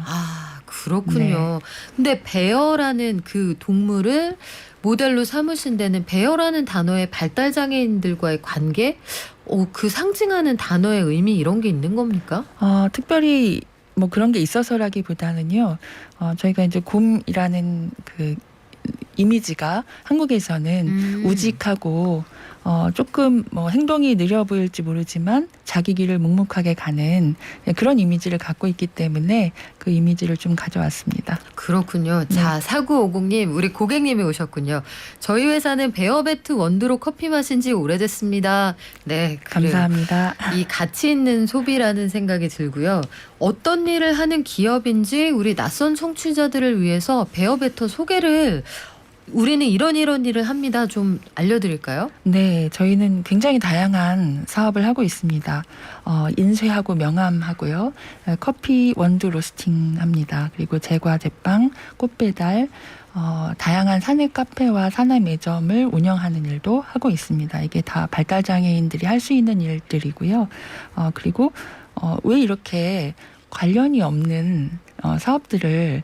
그렇군요. 근데 베어라는 그 동물을 모델로 삼으신 데는 베어라는 단어의 발달장애인들과의 관계, 그 상징하는 단어의 의미 이런 게 있는 겁니까? 특별히 뭐 그런 게 있어서라기보다는요. 저희가 이제 곰이라는 그 이미지가 한국에서는 우직하고 조금 뭐 행동이 느려 보일지 모르지만 자기 길을 묵묵하게 가는 그런 이미지를 갖고 있기 때문에 그 이미지를 좀 가져왔습니다. 그렇군요. 네. 자, 4950님, 우리 고객님이 오셨군요. 저희 회사는 베어베트 원두로 커피 마신 지 오래됐습니다. 네, 그래요. 감사합니다. 이 가치 있는 소비라는 생각이 들고요. 어떤 일을 하는 기업인지 우리 낯선 청취자들을 위해서 베어베터 소개를 우리는 이런 일을 합니다. 좀 알려드릴까요? 네, 저희는 굉장히 다양한 사업을 하고 있습니다. 인쇄하고 명함하고요. 커피 원두 로스팅 합니다. 그리고 제과 제빵, 꽃배달, 다양한 사내 카페와 사내 매점을 운영하는 일도 하고 있습니다. 이게 다 발달장애인들이 할 수 있는 일들이고요. 그리고 왜 이렇게 관련이 없는 사업들을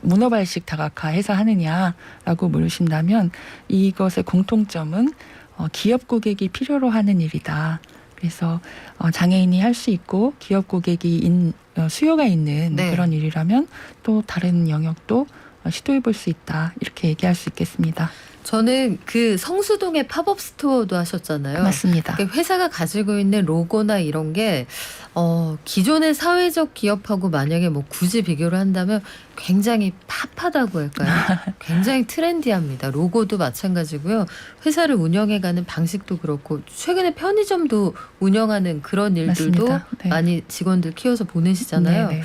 문어발식 다각화해서 하느냐라고 물으신다면 이것의 공통점은 기업 고객이 필요로 하는 일이다. 그래서 장애인이 할 수 있고 기업 고객이 수요가 있는 네. 그런 일이라면 또 다른 영역도 시도해 볼 수 있다. 이렇게 얘기할 수 있겠습니다. 저는 그 성수동에 팝업 스토어도 하셨잖아요. 맞습니다. 그러니까 회사가 가지고 있는 로고나 이런 게 기존의 사회적 기업하고 만약에 뭐 굳이 비교를 한다면 굉장히 팝하다고 할까요? 굉장히 트렌디합니다. 로고도 마찬가지고요. 회사를 운영해가는 방식도 그렇고 최근에 편의점도 운영하는 그런 일들도 맞습니다. 네. 많이 직원들 키워서 보내시잖아요. 네네.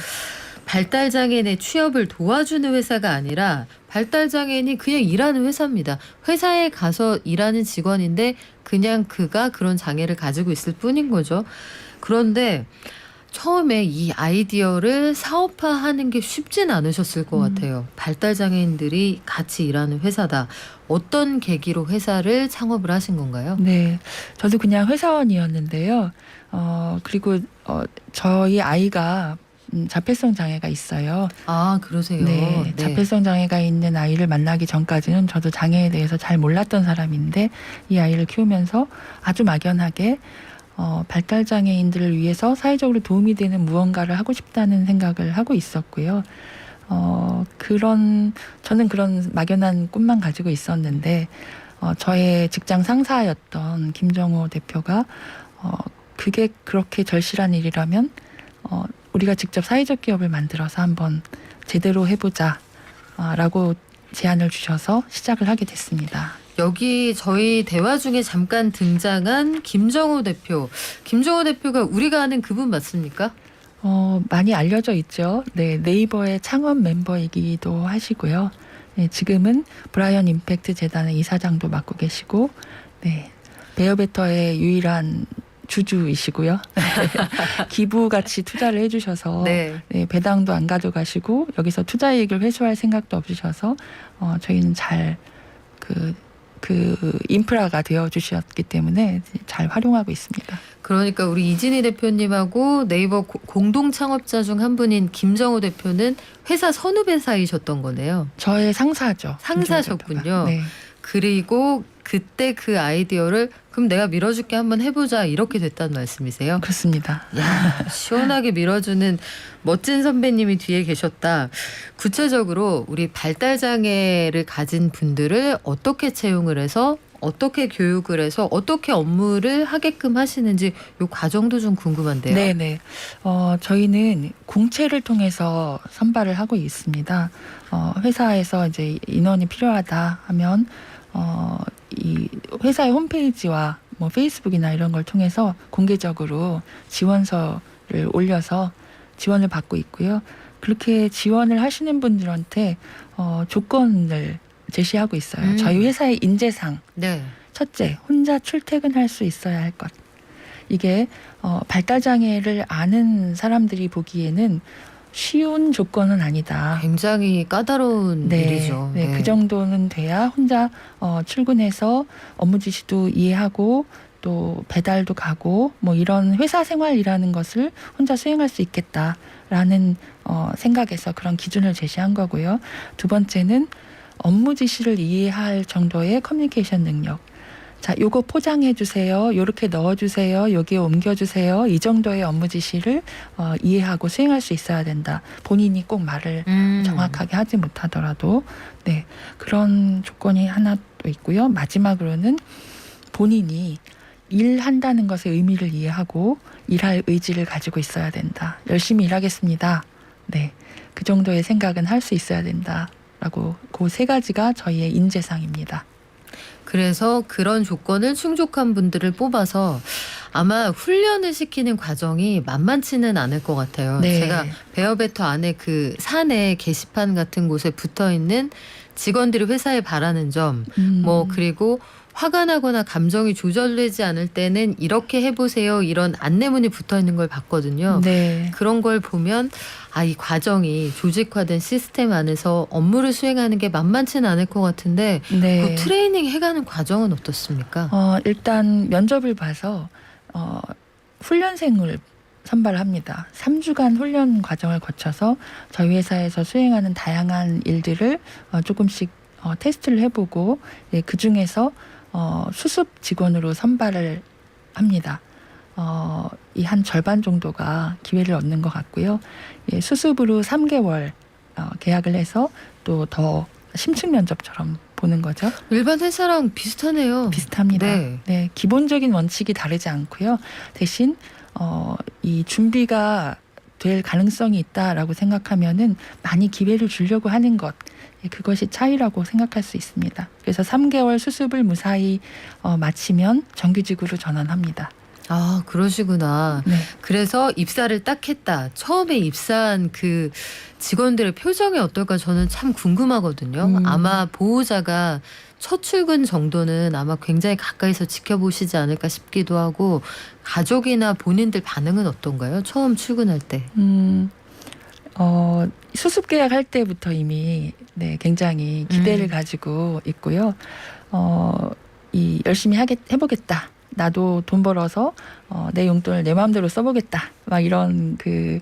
발달장애인의 취업을 도와주는 회사가 아니라 발달장애인이 그냥 일하는 회사입니다. 회사에 가서 일하는 직원인데 그냥 그가 그런 장애를 가지고 있을 뿐인 거죠. 그런데 처음에 이 아이디어를 사업화하는 게 쉽진 않으셨을 것 같아요. 발달장애인들이 같이 일하는 회사다. 어떤 계기로 회사를 창업을 하신 건가요? 네, 저도 그냥 회사원이었는데요. 그리고 저희 아이가 자폐성 장애가 있어요. 아, 그러세요. 네, 자폐성 장애가 있는 아이를 만나기 전까지는 저도 장애에 대해서 잘 몰랐던 사람인데 이 아이를 키우면서 아주 막연하게 발달 장애인들을 위해서 사회적으로 도움이 되는 무언가를 하고 싶다는 생각을 하고 있었고요. 저는 그런 막연한 꿈만 가지고 있었는데 저의 직장 상사였던 김정호 대표가 그게 그렇게 절실한 일이라면 우리가 직접 사회적 기업을 만들어서 한번 제대로 해보자 라고 제안을 주셔서 시작을 하게 됐습니다. 여기 저희 대화 중에 잠깐 등장한 김정호 대표. 김정호 대표가 우리가 아는 그분 맞습니까? 많이 알려져 있죠. 네, 네이버의 창업 멤버이기도 하시고요. 네, 지금은 브라이언 임팩트 재단의 이사장도 맡고 계시고, 네, 베어베터의 유일한 주주이시고요. 기부같이 투자를 해주셔서 네. 네, 배당도 안 가져가시고 여기서 투자 이익을 회수할 생각도 없으셔서 저희는 잘 그 인프라가 되어 주셨기 때문에 잘 활용하고 있습니다. 그러니까 우리 이진희 대표님하고 네이버 공동 창업자 중 한 분인 김정호 대표는 회사 선후배 사이셨던 거네요. 저의 상사죠. 상사셨군요. 김정호 대표가. 네. 그리고 그때 그 아이디어를 그럼 내가 밀어줄게 한번 해보자 이렇게 됐다는 말씀이세요? 그렇습니다. 야, 시원하게 밀어주는 멋진 선배님이 뒤에 계셨다. 구체적으로 우리 발달장애를 가진 분들을 어떻게 채용을 해서 어떻게 교육을 해서 어떻게 업무를 하게끔 하시는지 이 과정도 좀 궁금한데요. 네네. 저희는 공채를 통해서 선발을 하고 있습니다. 회사에서 이제 인원이 필요하다 하면 이 회사의 홈페이지와 뭐 페이스북이나 이런 걸 통해서 공개적으로 지원서를 올려서 지원을 받고 있고요. 그렇게 지원을 하시는 분들한테 조건을 제시하고 있어요. 저희 회사의 인재상. 네. 첫째, 혼자 출퇴근할 수 있어야 할 것. 이게 발달장애를 아는 사람들이 보기에는 쉬운 조건은 아니다. 굉장히 까다로운 일이죠. 네, 그 정도는 돼야 혼자 출근해서 업무 지시도 이해하고 또 배달도 가고 뭐 이런 회사 생활이라는 것을 혼자 수행할 수 있겠다라는 생각에서 그런 기준을 제시한 거고요. 두 번째는 업무 지시를 이해할 정도의 커뮤니케이션 능력. 자, 요거 포장해 주세요. 요렇게 넣어 주세요. 여기에 옮겨 주세요. 이 정도의 업무 지시를 이해하고 수행할 수 있어야 된다. 본인이 꼭 말을 정확하게 하지 못하더라도 네. 그런 조건이 하나 또 있고요. 마지막으로는 본인이 일한다는 것의 의미를 이해하고 일할 의지를 가지고 있어야 된다. 열심히 일하겠습니다. 네. 그 정도의 생각은 할 수 있어야 된다라고 그 세 가지가 저희의 인재상입니다. 그래서 그런 조건을 충족한 분들을 뽑아서 아마 훈련을 시키는 과정이 만만치는 않을 것 같아요. 네. 제가 베어베터 안에 그 산에 게시판 같은 곳에 붙어 있는 직원들이 회사에 바라는 점, 뭐 그리고 화가 나거나 감정이 조절되지 않을 때는 이렇게 해보세요. 이런 안내문이 붙어 있는 걸 봤거든요. 네. 그런 걸 보면 이 과정이 조직화된 시스템 안에서 업무를 수행하는 게 만만치는 않을 것 같은데 네. 그 트레이닝 해가는 과정은 어떻습니까? 일단 면접을 봐서 훈련생을 선발합니다. 3주간 훈련 과정을 거쳐서 저희 회사에서 수행하는 다양한 일들을 조금씩 테스트를 해보고 그 중에서 수습 직원으로 선발을 합니다. 이 한 절반 정도가 기회를 얻는 것 같고요. 수습으로 3개월 계약을 해서 또 더 심층 면접처럼 보는 거죠. 일반 회사랑 비슷하네요. 비슷합니다. 네. 네, 기본적인 원칙이 다르지 않고요. 대신 이 준비가 될 가능성이 있다라고 생각하면은 많이 기회를 주려고 하는 것, 그것이 차이라고 생각할 수 있습니다. 그래서 3개월 수습을 무사히 마치면 정규직으로 전환합니다. 아, 그러시구나. 네. 그래서 입사를 딱 했다. 처음에 입사한 그 직원들의 표정이 어떨까 저는 참 궁금하거든요. 아마 보호자가 첫 출근 정도는 아마 굉장히 가까이서 지켜보시지 않을까 싶기도 하고, 가족이나 본인들 반응은 어떤가요? 처음 출근할 때. 수습 계약할 때부터 이미 굉장히 기대를 가지고 있고요. 열심히 해보겠다. 나도 돈 벌어서 내 용돈을 내 마음대로 써보겠다. 막 이런 그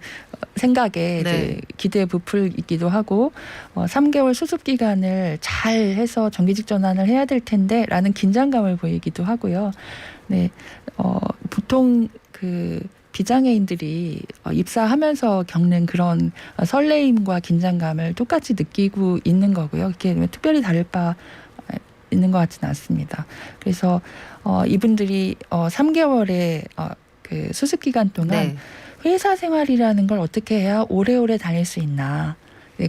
생각에 이제 기대에 부풀기도 하고 3개월 수습 기간을 잘 해서 정규직 전환을 해야 될 텐데라는 긴장감을 보이기도 하고요. 네, 보통 그 비장애인들이 입사하면서 겪는 그런 설레임과 긴장감을 똑같이 느끼고 있는 거고요. 이게 특별히 다를 바 있는 것 같지는 않습니다. 그래서 이분들이 3개월의 그 수습 기간 동안 회사 생활이라는 걸 어떻게 해야 오래오래 다닐 수 있나,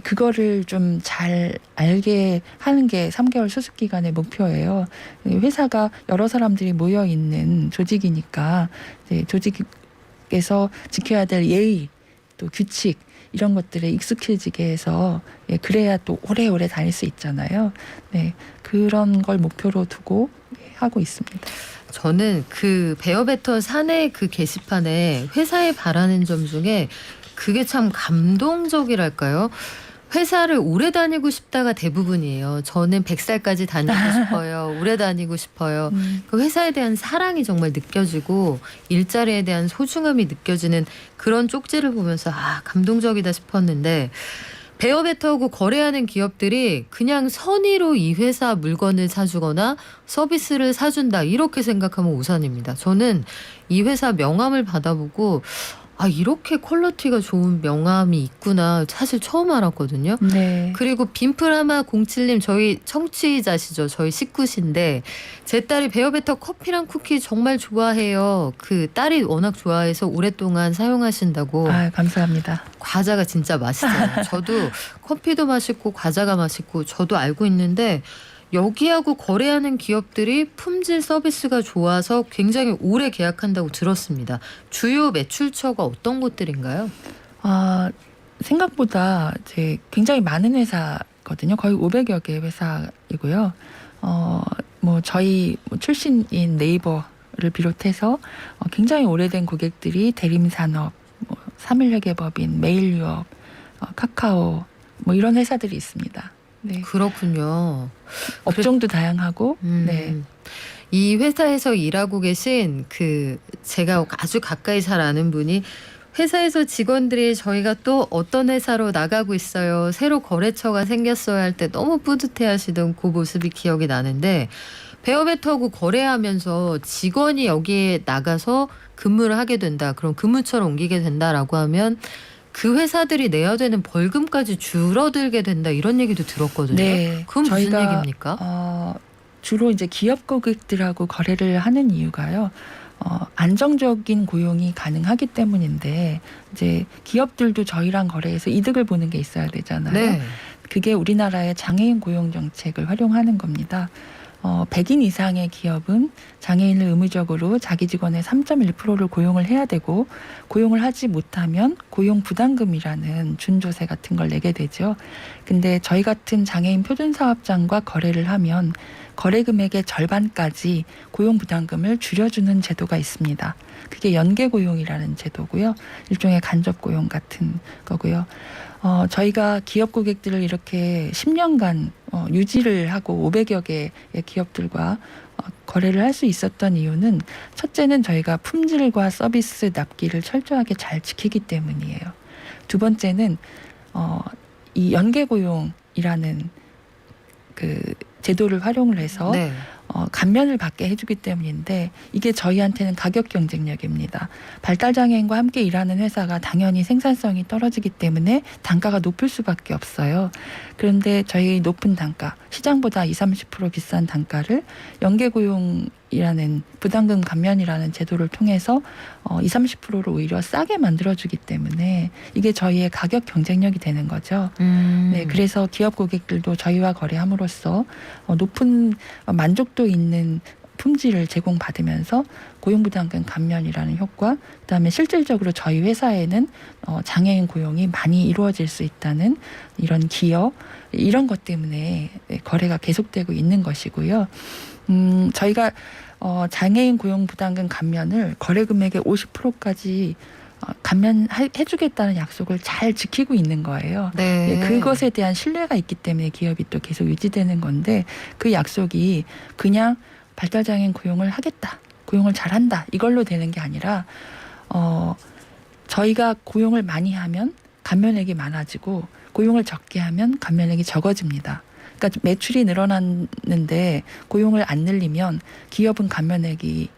그거를 좀 잘 알게 하는 게 3개월 수습 기간의 목표예요. 회사가 여러 사람들이 모여 있는 조직이니까 조직에서 지켜야 될 예의, 또 규칙, 이런 것들에 익숙해지게 해서 그래야 또 오래오래 다닐 수 있잖아요. 네, 그런 걸 목표로 두고 하고 있습니다. 저는 그 베어베터 사내 그 게시판에 회사에 바라는 점 중에 그게 참 감동적이랄까요? 회사를 오래 다니고 싶다가 대부분이에요. 저는 100살까지 다니고 싶어요. 오래 다니고 싶어요. 그 회사에 대한 사랑이 정말 느껴지고 일자리에 대한 소중함이 느껴지는 그런 쪽지를 보면서 감동적이다 싶었는데, 베어베터하고 거래하는 기업들이 그냥 선의로 이 회사 물건을 사주거나 서비스를 사준다 이렇게 생각하면 오산입니다. 저는 이 회사 명함을 받아보고 이렇게 퀄리티가 좋은 명함이 있구나 사실 처음 알았거든요. 네. 그리고 빔프라마 07님 저희 청취자시죠. 저희 식구신데 제 딸이 베어베터 커피랑 쿠키 정말 좋아해요. 그 딸이 워낙 좋아해서 오랫동안 사용하신다고. 감사합니다. 과자가 진짜 맛있어요. 저도 커피도 맛있고 과자가 맛있고 저도 알고 있는데, 여기하고 거래하는 기업들이 품질 서비스가 좋아서 굉장히 오래 계약한다고 들었습니다. 주요 매출처가 어떤 곳들인가요? 생각보다 이제 굉장히 많은 회사거든요. 거의 500여 개의 회사이고요. 저희 출신인 네이버를 비롯해서 굉장히 오래된 고객들이 대림산업, 삼일회계법인, 메일유업, 카카오 이런 회사들이 있습니다. 네. 그렇군요. 업종도 다양하고. 네. 이 회사에서 일하고 계신 제가 아주 가까이 잘 아는 분이 회사에서 직원들이 저희가 또 어떤 회사로 나가고 있어요. 새로 거래처가 생겼어요 할 때 너무 뿌듯해하시던 그 모습이 기억이 나는데, 베어베터하고 거래하면서 직원이 여기에 나가서 근무를 하게 된다. 그럼 근무처를 옮기게 된다라고 하면 그 회사들이 내야 되는 벌금까지 줄어들게 된다 이런 얘기도 들었거든요. 네. 그건 무슨 저희가, 얘기입니까? 주로 이제 기업 고객들하고 거래를 하는 이유가요. 안정적인 고용이 가능하기 때문인데, 이제 기업들도 저희랑 거래해서 이득을 보는 게 있어야 되잖아요. 네. 그게 우리나라의 장애인 고용 정책을 활용하는 겁니다. 100인 이상의 기업은 장애인을 의무적으로 자기 직원의 3.1%를 고용을 해야 되고, 고용을 하지 못하면 고용 부담금이라는 준조세 같은 걸 내게 되죠. 근데 저희 같은 장애인 표준사업장과 거래를 하면 거래 금액의 절반까지 고용 부담금을 줄여주는 제도가 있습니다. 그게 연계고용이라는 제도고요. 일종의 간접고용 같은 거고요. 저희가 기업 고객들을 이렇게 10년간 유지를 하고 500여 개의 기업들과 거래를 할 수 있었던 이유는, 첫째는 저희가 품질과 서비스 납기를 철저하게 잘 지키기 때문이에요. 두 번째는 이 연계고용이라는 그 제도를 활용을 해서 감면을 받게 해주기 때문인데 이게 저희한테는 가격 경쟁력입니다. 발달장애인과 함께 일하는 회사가 당연히 생산성이 떨어지기 때문에 단가가 높을 수밖에 없어요. 그런데 저희 높은 단가, 시장보다 20-30% 비싼 단가를 연계고용이라는 부담금 감면이라는 제도를 통해서 20-30%를 오히려 싸게 만들어주기 때문에 이게 저희의 가격 경쟁력이 되는 거죠. 네, 그래서 기업 고객들도 저희와 거래함으로써 높은 만족도 있는 품질을 제공받으면서 고용부담금 감면이라는 효과, 그다음에 실질적으로 저희 회사에는 장애인 고용이 많이 이루어질 수 있다는 이런 기여, 이런 것 때문에 거래가 계속되고 있는 것이고요. 저희가 장애인 고용 부담금 감면을 거래 금액의 50%까지 감면해주겠다는 약속을 잘 지키고 있는 거예요. 네. 네, 그것에 대한 신뢰가 있기 때문에 기업이 또 계속 유지되는 건데 그 약속이 그냥 발달장애인 고용을 하겠다, 고용을 잘한다 이걸로 되는 게 아니라 저희가 고용을 많이 하면 감면액이 많아지고 고용을 적게 하면 감면액이 적어집니다. 그러니까 매출이 늘어났는데 고용을 안 늘리면 기업은 감면액이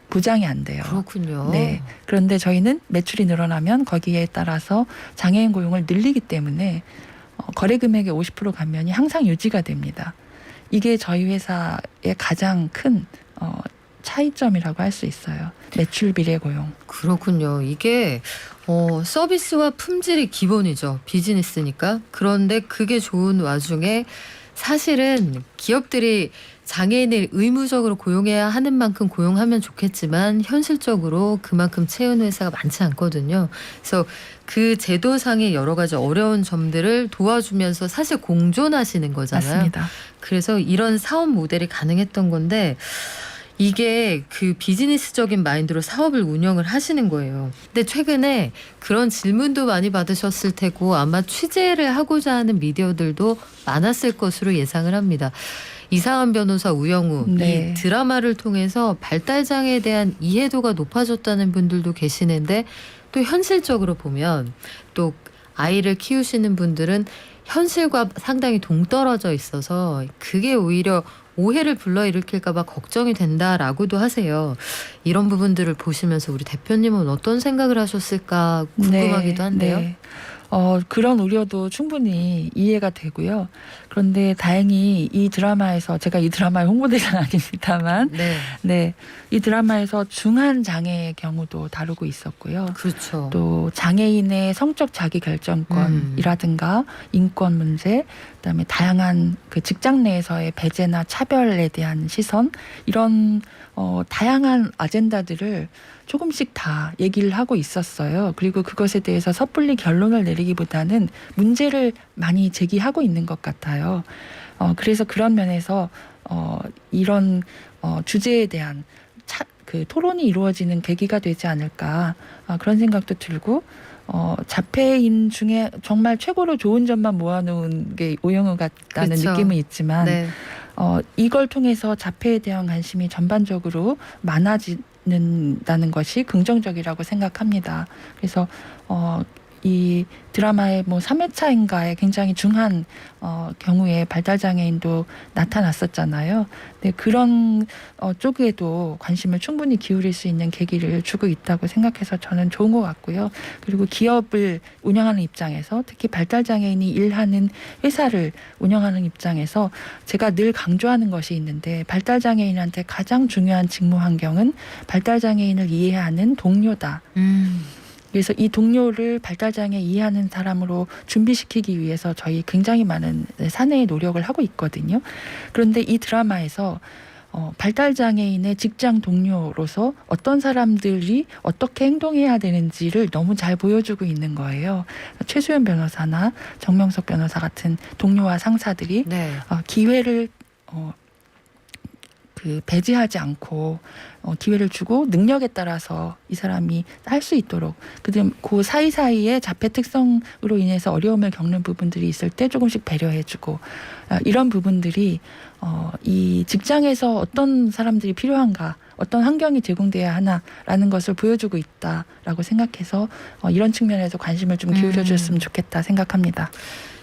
보장이 안 돼요. 그렇군요. 네. 그런데 저희는 매출이 늘어나면 거기에 따라서 장애인 고용을 늘리기 때문에 거래 금액의 50% 감면이 항상 유지가 됩니다. 이게 저희 회사의 가장 큰 차이점이라고 할 수 있어요. 매출 비례 고용. 그렇군요. 이게 서비스와 품질이 기본이죠. 비즈니스니까. 그런데 그게 좋은 와중에 사실은 기업들이 장애인을 의무적으로 고용해야 하는 만큼 고용하면 좋겠지만 현실적으로 그만큼 채운 회사가 많지 않거든요. 그래서 그 제도상의 여러 가지 어려운 점들을 도와주면서 사실 공존하시는 거잖아요. 맞습니다. 그래서 이런 사업 모델이 가능했던 건데 이게 그 비즈니스적인 마인드로 사업을 운영을 하시는 거예요. 근데 최근에 그런 질문도 많이 받으셨을 테고 아마 취재를 하고자 하는 미디어들도 많았을 것으로 예상을 합니다. 이상한 변호사 우영우, 네. 이 드라마를 통해서 발달장애에 대한 이해도가 높아졌다는 분들도 계시는데 또 현실적으로 보면 또 아이를 키우시는 분들은 현실과 상당히 동떨어져 있어서 그게 오히려 오해를 불러일으킬까 봐 걱정이 된다라고도 하세요. 이런 부분들을 보시면서 우리 대표님은 어떤 생각을 하셨을까 궁금하기도 한데요. 네. 그런 우려도 충분히 이해가 되고요. 그런데 다행히 이 드라마에서 제가 이 드라마의 홍보대사는 아닙니다만 네, 이 드라마에서 중한 장애의 경우도 다루고 있었고요. 그렇죠. 또 장애인의 성적 자기결정권이라든가 인권 문제, 그다음에 다양한 그 직장 내에서의 배제나 차별에 대한 시선, 이런 다양한 아젠다들을 조금씩 다 얘기를 하고 있었어요. 그리고 그것에 대해서 섣불리 결론을 내리기보다는 문제를 많이 제기하고 있는 것 같아요. 그래서 그런 면에서 이런 주제에 대한 그 토론이 이루어지는 계기가 되지 않을까, 그런 생각도 들고, 자폐인 중에 정말 최고로 좋은 점만 모아놓은 게 오영우 같다는 그렇죠. 느낌은 있지만 네. 이걸 통해서 자폐에 대한 관심이 전반적으로 많아진다는 것이 긍정적이라고 생각합니다. 그래서 이 드라마의 3회차인가에 굉장히 중한 경우에 발달장애인도 나타났었잖아요. 네, 그런 쪽에도 관심을 충분히 기울일 수 있는 계기를 주고 있다고 생각해서 저는 좋은 것 같고요. 그리고 기업을 운영하는 입장에서, 특히 발달장애인이 일하는 회사를 운영하는 입장에서 제가 늘 강조하는 것이 있는데, 발달장애인한테 가장 중요한 직무 환경은 발달장애인을 이해하는 동료다. 그래서 이 동료를 발달장애 이해하는 사람으로 준비시키기 위해서 저희 굉장히 많은 사내의 노력을 하고 있거든요. 그런데 이 드라마에서 발달장애인의 직장 동료로서 어떤 사람들이 어떻게 행동해야 되는지를 너무 잘 보여주고 있는 거예요. 최수연 변호사나 정명석 변호사 같은 동료와 상사들이 네. 기회를 배제하지 않고 기회를 주고 능력에 따라서 이 사람이 할 수 있도록, 그 사이사이에 자폐 특성으로 인해서 어려움을 겪는 부분들이 있을 때 조금씩 배려해주고, 이런 부분들이 이 직장에서 어떤 사람들이 필요한가, 어떤 환경이 제공돼야 하나라는 것을 보여주고 있다라고 생각해서 이런 측면에서 관심을 좀 기울여 줬으면 좋겠다 생각합니다.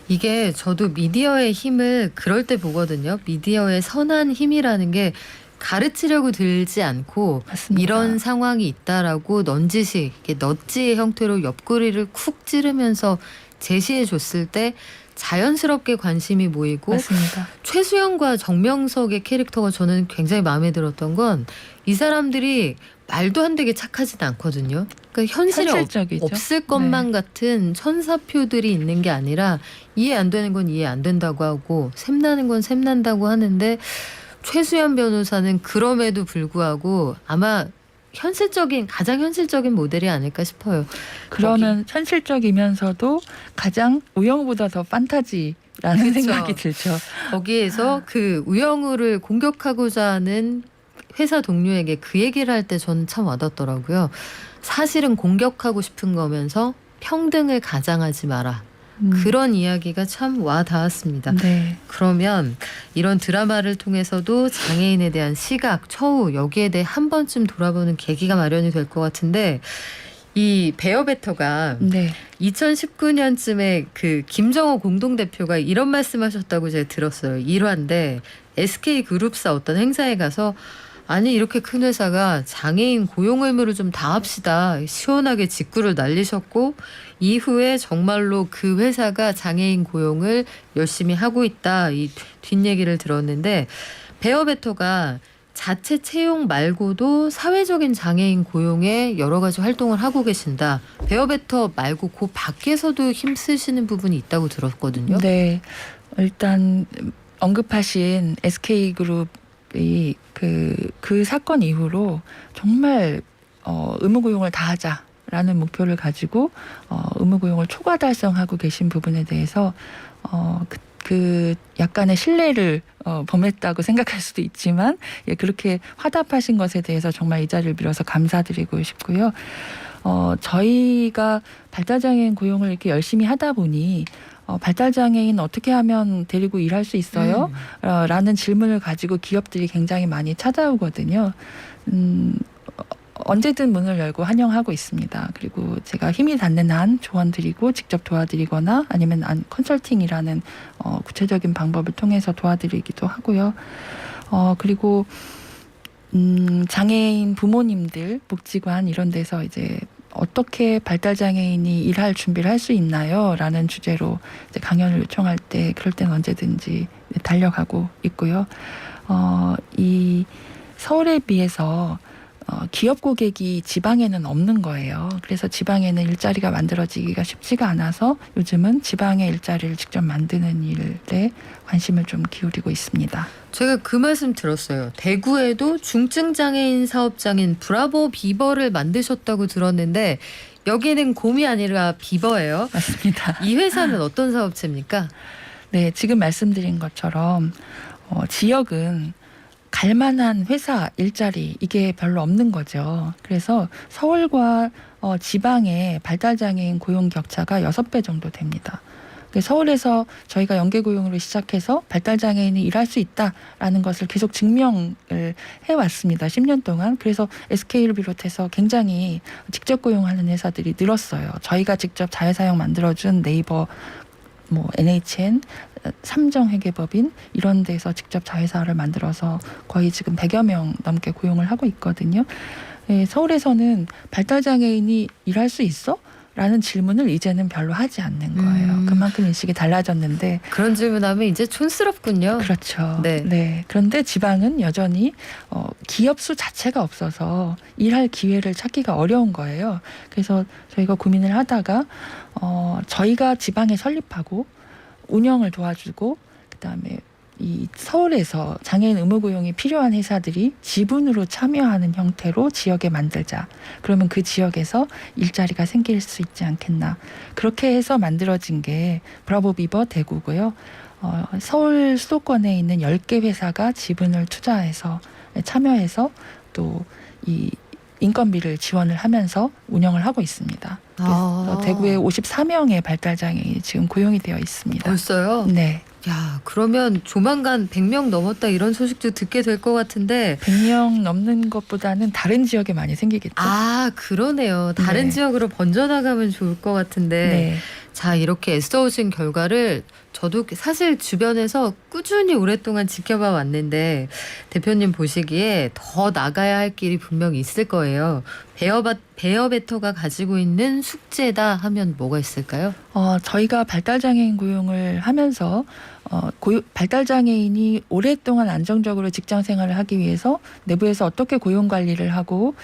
이게 저도 미디어의 힘을 그럴 때 보거든요. 미디어의 선한 힘이라는 게 가르치려고 들지 않고 맞습니다. 이런 상황이 있다라고 넌지시 이렇게 넛지의 형태로 옆구리를 쿡 찌르면서 제시해 줬을 때 자연스럽게 관심이 모이고 맞습니다. 최수영과 정명석의 캐릭터가 저는 굉장히 마음에 들었던 건 이 사람들이 말도 안 되게 착하진 않거든요. 그러니까 현실에 현실적이죠. 없을 것만 같은 천사표들이 있는 게 아니라 이해 안 되는 건 이해 안 된다고 하고 샘나는 건 샘난다고 하는데 최수연 변호사는 그럼에도 불구하고 아마 가장 현실적인 모델이 아닐까 싶어요. 그러면 현실적이면서도 가장 우영우보다 더 판타지라는 그렇죠. 생각이 들죠. 거기에서 그 우영우를 공격하고자 하는 회사 동료에게 그 얘기를 할 때 저는 참 와닿더라고요. 사실은 공격하고 싶은 거면서 평등을 가장하지 마라. 그런 이야기가 참 와닿았습니다. 네. 그러면 이런 드라마를 통해서도 장애인에 대한 시각, 처우 여기에 대해 한 번쯤 돌아보는 계기가 마련이 될 것 같은데 이 베어베터가 네. 2019년쯤에 그 김정호 공동대표가 이런 말씀하셨다고 제가 들었어요. 1화인데 SK그룹사 어떤 행사에 가서 아니 이렇게 큰 회사가 장애인 고용 의무를 좀 다 합시다. 시원하게 직구를 날리셨고 이후에 정말로 그 회사가 장애인 고용을 열심히 하고 있다. 이 뒷얘기를 들었는데 베어베터가 자체 채용 말고도 사회적인 장애인 고용에 여러 가지 활동을 하고 계신다. 베어베터 말고 그 밖에서도 힘쓰시는 부분이 있다고 들었거든요. 네. 일단 언급하신 SK그룹이 그 사건 이후로 정말 의무고용을 다 하자라는 목표를 가지고 의무고용을 초과 달성하고 계신 부분에 대해서 그 약간의 신뢰를 범했다고 생각할 수도 있지만 그렇게 화답하신 것에 대해서 정말 이 자리를 빌어서 감사드리고 싶고요. 저희가 발달장애인 고용을 이렇게 열심히 하다 보니 발달장애인 어떻게 하면 데리고 일할 수 있어요? 라는 질문을 가지고 기업들이 굉장히 많이 찾아오거든요. 언제든 문을 열고 환영하고 있습니다. 그리고 제가 힘이 닿는 한 조언 드리고 직접 도와드리거나 아니면 컨설팅이라는 구체적인 방법을 통해서 도와드리기도 하고요. 그리고 장애인 부모님들 복지관 이런 데서 이제 어떻게 발달장애인이 일할 준비를 할 수 있나요? 라는 주제로 이제 강연을 요청할 때 그럴 때는 언제든지 달려가고 있고요. 이 서울에 비해서 기업 고객이 지방에는 없는 거예요. 그래서 지방에는 일자리가 만들어지기가 쉽지가 않아서 요즘은 지방의 일자리를 직접 만드는 일에 관심을 좀 기울이고 있습니다. 제가 그 말씀 들었어요. 대구에도 중증장애인 사업장인 브라보 비버를 만드셨다고 들었는데 여기는 곰이 아니라 비버예요. 맞습니다. 이 회사는 어떤 사업체입니까? 네, 지금 말씀드린 것처럼 지역은 갈만한 회사 일자리 이게 별로 없는 거죠. 그래서 서울과 지방의 발달장애인 고용 격차가 6배 정도 됩니다. 서울에서 저희가 연계고용으로 시작해서 발달장애인이 일할 수 있다라는 것을 계속 증명을 해왔습니다. 10년 동안. 그래서 SK를 비롯해서 굉장히 직접 고용하는 회사들이 늘었어요. 저희가 직접 자회사형 만들어준 네이버, NHN, 삼정회계법인 이런 데서 직접 자회사를 만들어서 거의 지금 100여 명 넘게 고용을 하고 있거든요. 서울에서는 발달장애인이 일할 수 있어? 라는 질문을 이제는 별로 하지 않는 거예요. 그만큼 인식이 달라졌는데 그런 질문하면 이제 촌스럽군요. 그렇죠. 네. 네. 그런데 지방은 여전히 기업 수 자체가 없어서 일할 기회를 찾기가 어려운 거예요. 그래서 저희가 고민을 하다가 저희가 지방에 설립하고 운영을 도와주고 그다음에 이 서울에서 장애인 의무고용이 필요한 회사들이 지분으로 참여하는 형태로 지역에 만들자. 그러면 그 지역에서 일자리가 생길 수 있지 않겠나. 그렇게 해서 만들어진 게 브라보 비버 대구고요. 서울 수도권에 있는 10개 회사가 지분을 투자해서 참여해서 또 이 인건비를 지원을 하면서 운영을 하고 있습니다. 그래서 대구에 54명의 발달장애인이 지금 고용이 되어 있습니다. 벌써요? 네. 야, 그러면 조만간 100명 넘었다 이런 소식도 듣게 될 것 같은데 100명 넘는 것보다는 다른 지역에 많이 생기겠죠. 그러네요. 다른 네. 지역으로 번져나가면 좋을 것 같은데 네. 자, 이렇게 애써오신 결과를 저도 사실 주변에서 꾸준히 오랫동안 지켜봐 왔는데 대표님 보시기에 더 나가야 할 길이 분명히 있을 거예요. 베어베터가 가지고 있는 숙제다 하면 뭐가 있을까요? 저희가 발달장애인 고용을 하면서 발달장애인이 오랫동안 안정적으로 직장 생활을 하기 위해서 내부에서 어떻게 고용 관리를 하고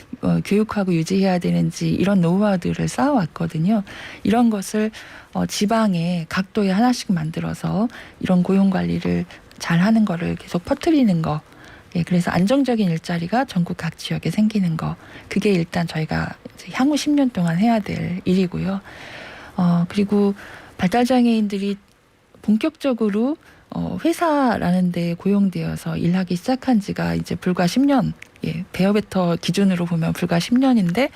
교육하고 유지해야 되는지 이런 노하우들을 쌓아왔거든요. 이런 것을 지방에 각도에 하나씩 만들어서 이런 고용 관리를 잘 하는 거를 계속 퍼뜨리는 거. 예, 그래서 안정적인 일자리가 전국 각 지역에 생기는 거. 그게 일단 저희가 이제 향후 10년 동안 해야 될 일이고요. 그리고 발달장애인들이 본격적으로 회사라는 데 고용되어서 일하기 시작한 지가 이제 불과 10년, 예, 베어베터 기준으로 보면 불과 10년인데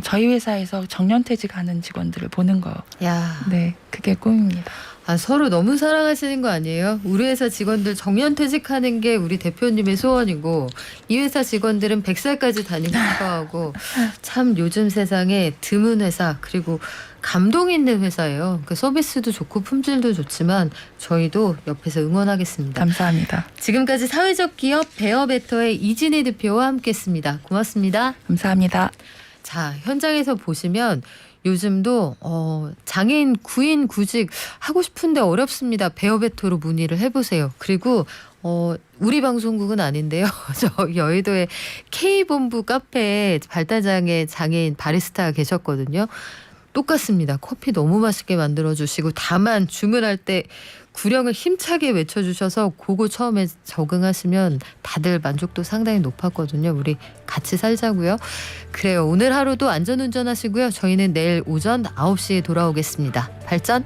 저희 회사에서 정년퇴직하는 직원들을 보는 거. 야, 네, 그게 꿈입니다. 서로 너무 사랑하시는 거 아니에요? 우리 회사 직원들 정년퇴직하는 게 우리 대표님의 소원이고 이 회사 직원들은 100살까지 다니고 싶어하고 참 요즘 세상에 드문 회사 그리고 감동 있는 회사예요. 그 서비스도 좋고 품질도 좋지만 저희도 옆에서 응원하겠습니다. 감사합니다. 지금까지 사회적 기업 베어베터의 이진희 대표와 함께했습니다. 고맙습니다. 감사합니다. 자, 현장에서 보시면 요즘도 장애인 구인 구직 하고 싶은데 어렵습니다. 베어베터로 문의를 해보세요. 그리고 우리 방송국은 아닌데요. 저 여의도의 K본부 카페에 발달장애 장애인 바리스타가 계셨거든요. 똑같습니다. 커피 너무 맛있게 만들어주시고 다만 주문할 때 구령을 힘차게 외쳐주셔서 그거 처음에 적응하시면 다들 만족도 상당히 높았거든요. 우리 같이 살자고요. 그래요. 오늘 하루도 안전운전하시고요. 저희는 내일 오전 9시에 돌아오겠습니다. 발전!